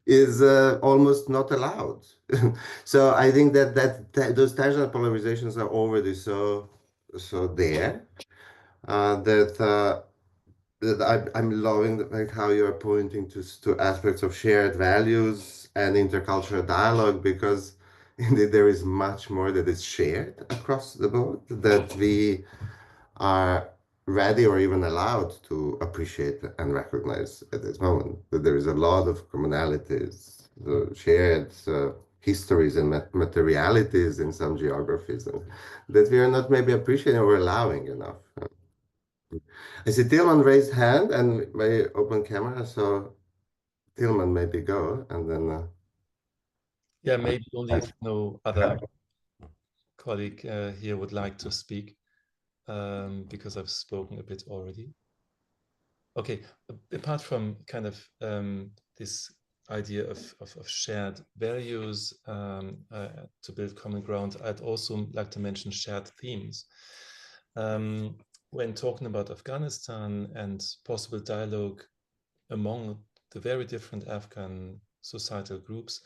Speaker 2: is almost not allowed. So I think that those tension polarizations are already so there that I'm loving like how you're pointing to aspects of shared values and intercultural dialogue, because indeed there is much more that is shared across the board that we are ready or even allowed to appreciate and recognize at this moment. That there is a lot of commonalities, shared histories and materialities in some geographies, and that we are not maybe appreciating or allowing enough. I see Tilman raised hand and my open camera, so Tilman maybe go and then.
Speaker 5: Yeah, maybe only if no other colleague here would like to speak, because I've spoken a bit already. Okay, apart from kind of this idea of shared values to build common ground, I'd also like to mention shared themes. When talking about Afghanistan and possible dialogue among the very different Afghan societal groups,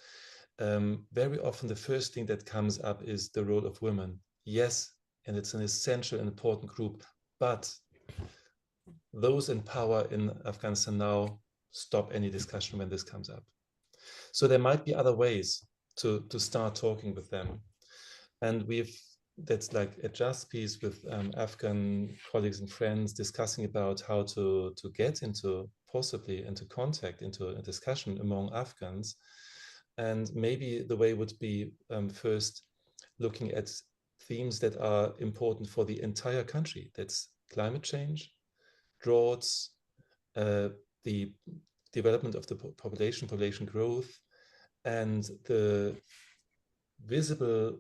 Speaker 5: very often the first thing that comes up is the role of women. Yes, and it's an essential and important group, but those in power in Afghanistan now stop any discussion when this comes up. So there might be other ways to start talking with them. And that's like a just piece with Afghan colleagues and friends discussing about how to get possibly into contact, into a discussion among Afghans. And maybe the way would be first looking at themes that are important for the entire country. That's climate change, droughts, the development of the population growth, and the visible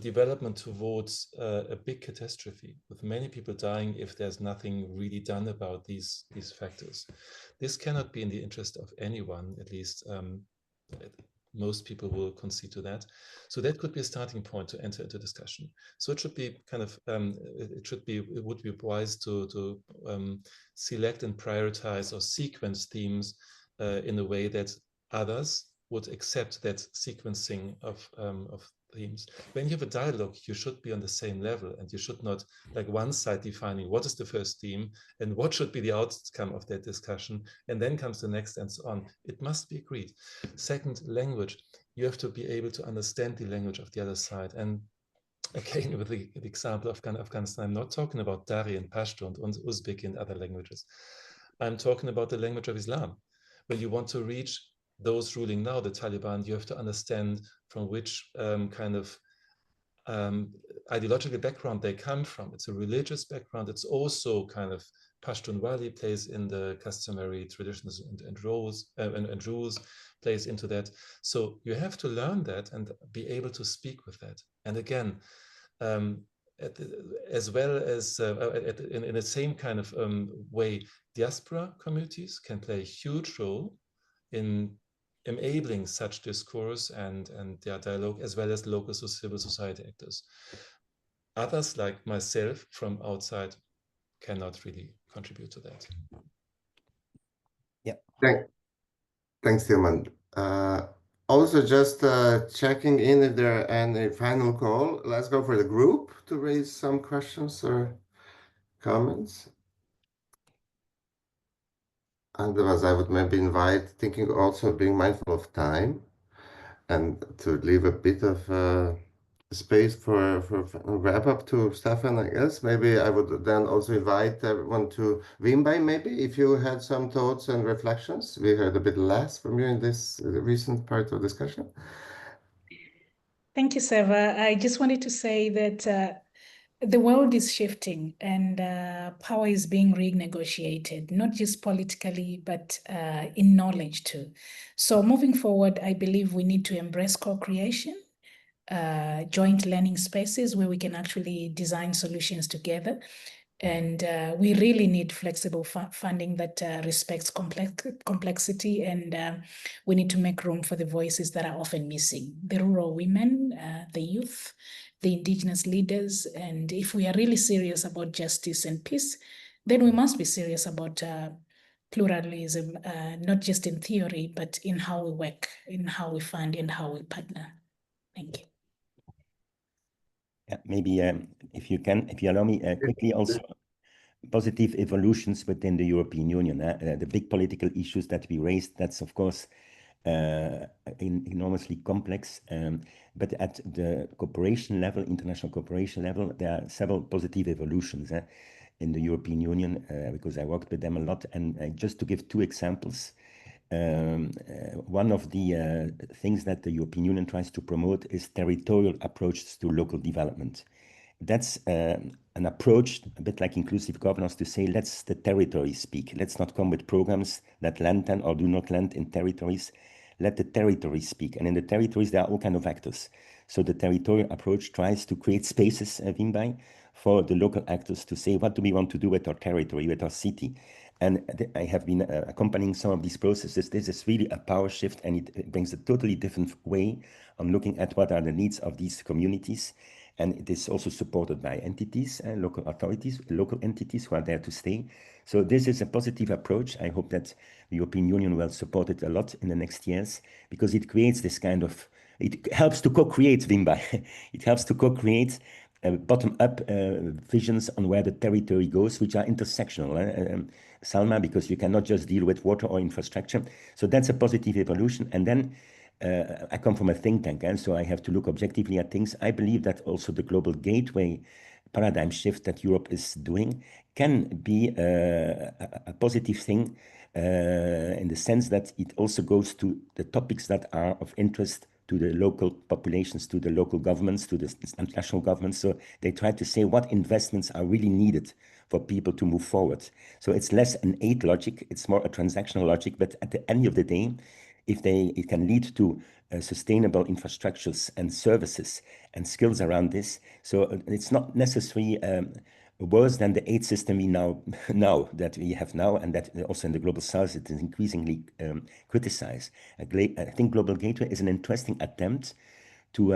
Speaker 5: development towards a big catastrophe with many people dying if there's nothing really done about these factors. This cannot be in the interest of anyone, at least most people will concede to that. So that could be a starting point to enter into discussion. So it should be kind of, it would be wise to select and prioritize or sequence themes in a way that others would accept that sequencing of themes. When you have a dialogue, you should be on the same level, and you should not like one side defining what is the first theme and what should be the outcome of that discussion, and then comes the next and so on. It must be agreed. Second, language. You have to be able to understand the language of the other side. And again, with the example of Afghanistan, I'm not talking about Dari and Pashto and Uzbek and other languages. I'm talking about the language of Islam. When you want to reach those ruling now, the Taliban, you have to understand from which kind of ideological background they come from. It's a religious background. It's also kind of Pashtunwali plays in the customary traditions and roles and rules plays into that. So you have to learn that and be able to speak with that. And again, as well as in the same kind of way, diaspora communities can play a huge role in enabling such discourse and their dialogue, as well as local civil society actors. Others, like myself from outside, cannot really contribute to that.
Speaker 6: Yeah.
Speaker 2: Thanks, Tilman. Also, just checking in if there are any final call. Let's go for the group to raise some questions or comments. Otherwise, I would maybe invite, thinking also being mindful of time and to leave a bit of space for a wrap up to Stefan, I guess. Maybe I would then also invite everyone to Wimbai, maybe, if you had some thoughts and reflections. We heard a bit less from you in this recent part of discussion.
Speaker 4: Thank you, Seva. I just wanted to say that the world is shifting and power is being renegotiated, not just politically, but in knowledge too. So moving forward, I believe we need to embrace co-creation, joint learning spaces where we can actually design solutions together. And we really need flexible funding that respects complexity, and we need to make room for the voices that are often missing: the rural women, the youth, the indigenous leaders. And if we are really serious about justice and peace, then we must be serious about pluralism, not just in theory, but in how we work, in how we fund, and how we partner. Thank you.
Speaker 6: Yeah, maybe if you allow me quickly also, positive evolutions within the European Union. The big political issues that we raised, that's of course enormously complex, but at the cooperation level, international cooperation level, there are several positive evolutions in the European Union, because I worked with them a lot. And just to give two examples, one of the things that the European Union tries to promote is territorial approaches to local development. That's an approach, a bit like inclusive governance, to say, let's the territories speak. Let's not come with programs that land and or do not land in territories. Let the territories speak. And in the territories, there are all kinds of actors. So the territorial approach tries to create spaces, Wimbai, for the local actors to say, what do we want to do with our territory, with our city? And I have been accompanying some of these processes. This is really a power shift, and it brings a totally different way on looking at what are the needs of these communities. And it is also supported by entities, local authorities, local entities who are there to stay. So this is a positive approach. I hope that the European Union will support it a lot in the next years, because it creates this kind of, it helps to co-create, Wimbai. It helps to co-create bottom-up visions on where the territory goes, which are intersectional, Salma, because you cannot just deal with water or infrastructure. So that's a positive evolution. And then I come from a think tank, and so I have to look objectively at things. I believe that also the global gateway paradigm shift that Europe is doing can be a positive thing in the sense that it also goes to the topics that are of interest to the local populations, to the local governments, to the national governments. So they try to say what investments are really needed for people to move forward. So it's less an aid logic, it's more a transactional logic, but at the end of the day, it can lead to sustainable infrastructures and services and skills around this. So it's not necessarily worse than the aid system we that we have now, and that also in the global south it is increasingly criticized. I think Global Gateway is an interesting attempt to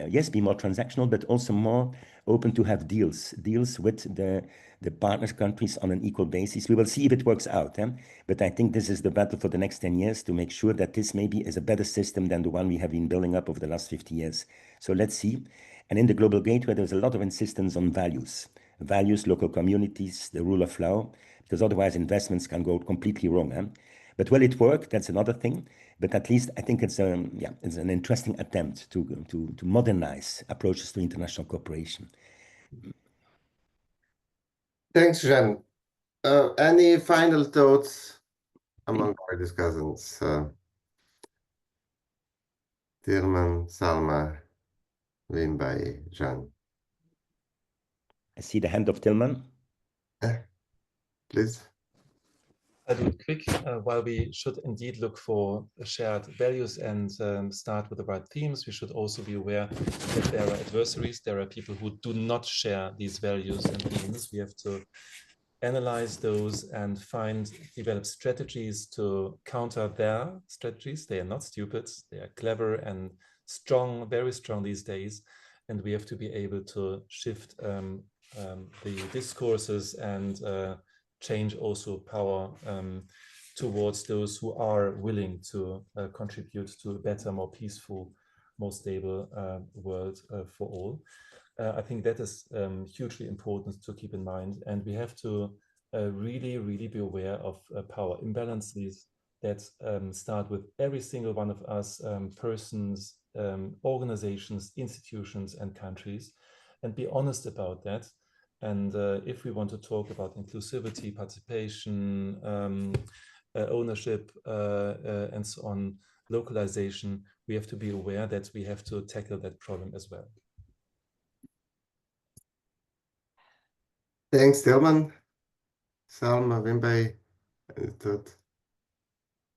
Speaker 6: yes, be more transactional, but also more open to have deals with the partner countries on an equal basis. We will see if it works out, but I think this is the battle for the next 10 years to make sure that this maybe is a better system than the one we have been building up over the last 50 years. So let's see. And in the Global Gateway, there's a lot of insistence on values, local communities, the rule of law, because otherwise investments can go completely wrong. But will it work? That's another thing. But at least I think it's it's an interesting attempt to modernize approaches to international cooperation.
Speaker 2: Thanks, Jean. Any final thoughts among our discussants? Tilman, Salma, Wimbai, Jean.
Speaker 6: I see the hand of Tilman.
Speaker 2: Please.
Speaker 5: I'll do it quick. While we should indeed look for shared values and start with the right themes, we should also be aware that there are adversaries. There are people who do not share these values and themes. We have to analyze those and develop strategies to counter their strategies. They are not stupid. They are clever and strong, very strong these days. And we have to be able to shift the discourses and change also power towards those who are willing to contribute to a better, more peaceful, more stable world for all. I think that is hugely important to keep in mind. And we have to really, really be aware of power imbalances that start with every single one of us, persons, organizations, institutions, and countries, and be honest about that. And if we want to talk about inclusivity, participation, ownership, and so on, localization, we have to be aware that we have to tackle that problem as well.
Speaker 2: Thanks, Tilman. Salma, Wimbai, any thought?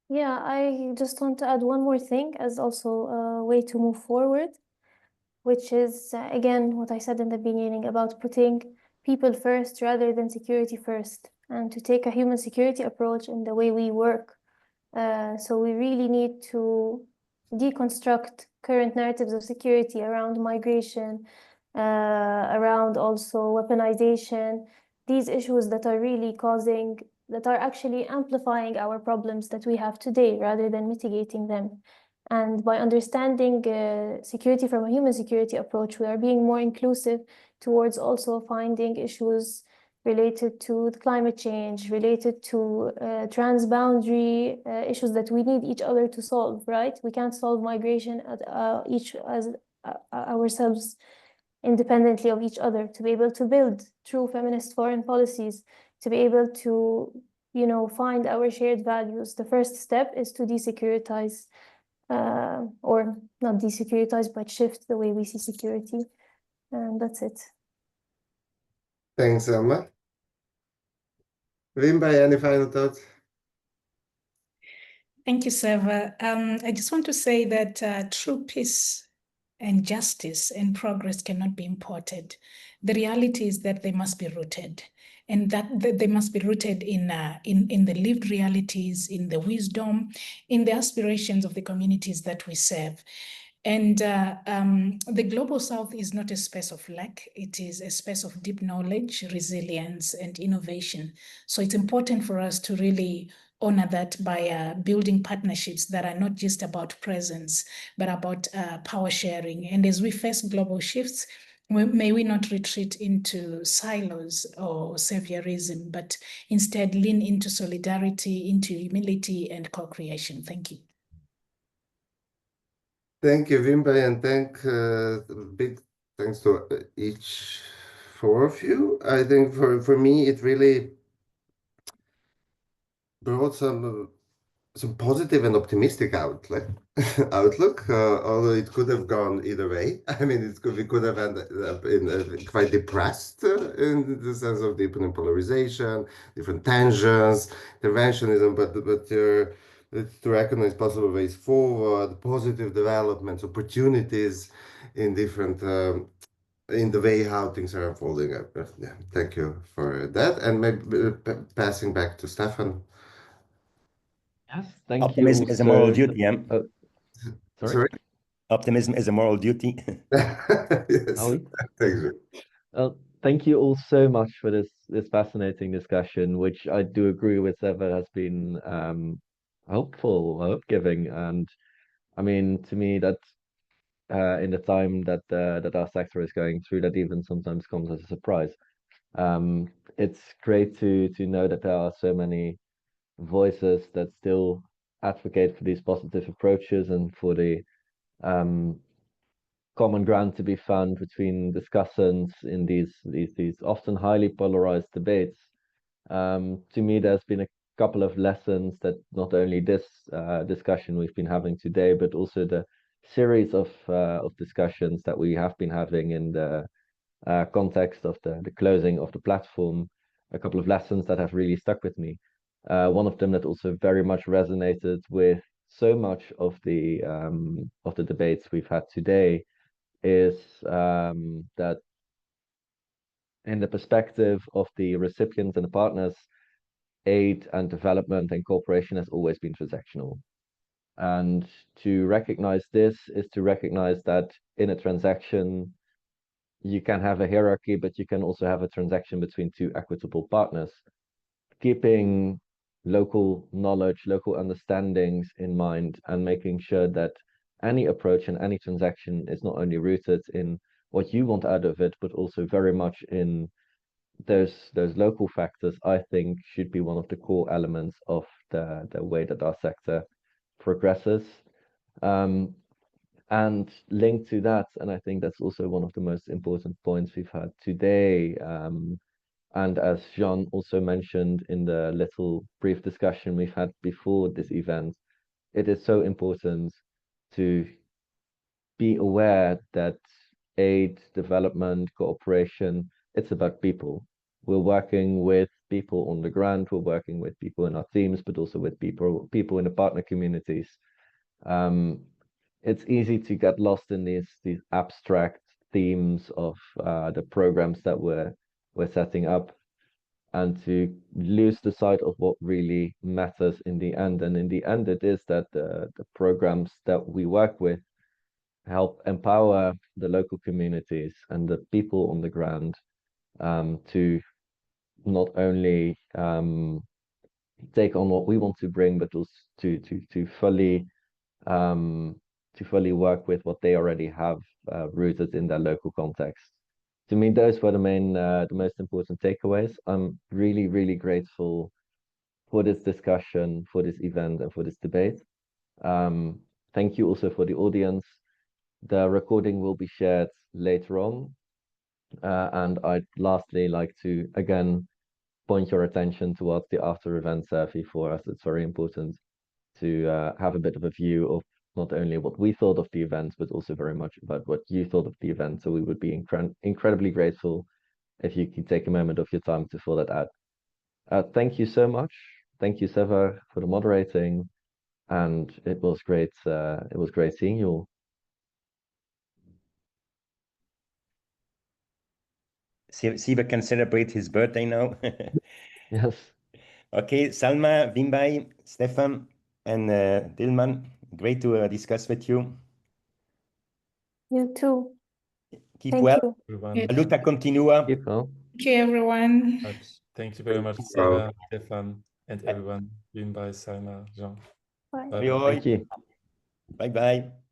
Speaker 3: Yeah, I just want to add one more thing as also a way to move forward, which is, again, what I said in the beginning about putting people first rather than security first, and to take a human security approach in the way we work. So we really need to deconstruct current narratives of security around migration, around also weaponization, these issues that are really causing, that are actually amplifying our problems that we have today rather than mitigating them. And by understanding security from a human security approach, we are being more inclusive towards also finding issues related to the climate change, related to transboundary issues that we need each other to solve, right? We can't solve migration at each as ourselves independently of each other. To be able to build true feminist foreign policies, to be able to, you know, find our shared values, the first step is to desecuritize, or not desecuritize, but shift the way we see security. And that's it.
Speaker 2: Thanks, Selma. Wimbai, any final thoughts?
Speaker 4: Thank you, Seva. I just want to say that true peace and justice and progress cannot be imported. The reality is that they must be rooted, and that they must be rooted in the lived realities, in the wisdom, in the aspirations of the communities that we serve. And the Global South is not a space of lack. It is a space of deep knowledge, resilience, and innovation. So it's important for us to really honor that by building partnerships that are not just about presence, but about power sharing. And as we face global shifts, may we not retreat into silos or saviorism, but instead lean into solidarity, into humility, and co-creation. Thank you.
Speaker 2: Thank you, Wimbai, and big thanks to each four of you. I think for me, it really brought some positive and optimistic outlook. Although it could have gone either way. I mean, we could have ended up in quite depressed in the sense of deepening polarization, different tensions, interventionism, but to recognize possible ways forward, positive developments, opportunities in different in the way how things are unfolding. Yeah, thank you for that, and maybe passing back to Stefan.
Speaker 1: Yes, thank
Speaker 6: Optimism
Speaker 1: you.
Speaker 6: is a moral duty, yeah?
Speaker 2: Sorry?
Speaker 6: Optimism is a moral duty.
Speaker 2: Yes.
Speaker 1: Are we?
Speaker 2: Thanks.
Speaker 1: Thank you all so much for this fascinating discussion, which I do agree with Seva has been helpful, hope-giving, and I mean, to me, that in the time that that our sector is going through, that even sometimes comes as a surprise. It's great to know that there are so many voices that still advocate for these positive approaches and for the common ground to be found between discussants in these often highly polarized debates. To me, there's been a couple of lessons that not only this discussion we've been having today, but also the series of discussions that we have been having in the context of the closing of the platform, a couple of lessons that have really stuck with me. One of them that also very much resonated with so much of the debates we've had today is that in the perspective of the recipients and the partners, aid and development and cooperation has always been transactional. And to recognize this is to recognize that in a transaction, you can have a hierarchy, but you can also have a transaction between two equitable partners. Keeping local knowledge, local understandings in mind, and making sure that any approach and any transaction is not only rooted in what you want out of it, but also very much in those local factors, I think, should be one of the core elements of the way that our sector progresses. And linked to that, and I think that's also one of the most important points we've had today, and as Jean also mentioned in the little brief discussion we've had before this event, it is so important to be aware that aid, development, cooperation, it's about people. We're working with people on the ground, we're working with people in our teams, but also with people in the partner communities. It's easy to get lost in these abstract themes of the programs that we're setting up, and to lose the sight of what really matters in the end. And in the end, it is that the programs that we work with help empower the local communities and the people on the ground to not only take on what we want to bring, but also to fully work with what they already have rooted in their local context. To me, those were the most important takeaways. I'm really, really grateful for this discussion, for this event, and for this debate. Thank you also for the audience. The recording will be shared later on. And I'd lastly like to, again, point your attention towards the after event survey for us. It's very important to have a bit of a view of not only what we thought of the event, but also very much about what you thought of the event. So we would be incredibly grateful if you could take a moment of your time to fill that out. Thank you so much. Thank you, Sever, for the moderating. And it was great seeing you all.
Speaker 6: Siva can celebrate his birthday now.
Speaker 1: Yes.
Speaker 6: Okay, Salma, Wimbai, Stefan, and Dilman, great to discuss with you.
Speaker 3: You too.
Speaker 6: Keep
Speaker 3: Thank
Speaker 6: well.
Speaker 3: you.
Speaker 5: Everyone.
Speaker 4: Yeah.
Speaker 6: La luta continua.
Speaker 1: Keep well.
Speaker 4: Thank you, everyone.
Speaker 5: Thank you very much,
Speaker 2: you.
Speaker 5: Sarah, Stefan, and everyone. Bye, Salma, Jean.
Speaker 3: Bye.
Speaker 5: Bye.
Speaker 6: Oi, oi.
Speaker 1: Thank you.
Speaker 6: Bye bye.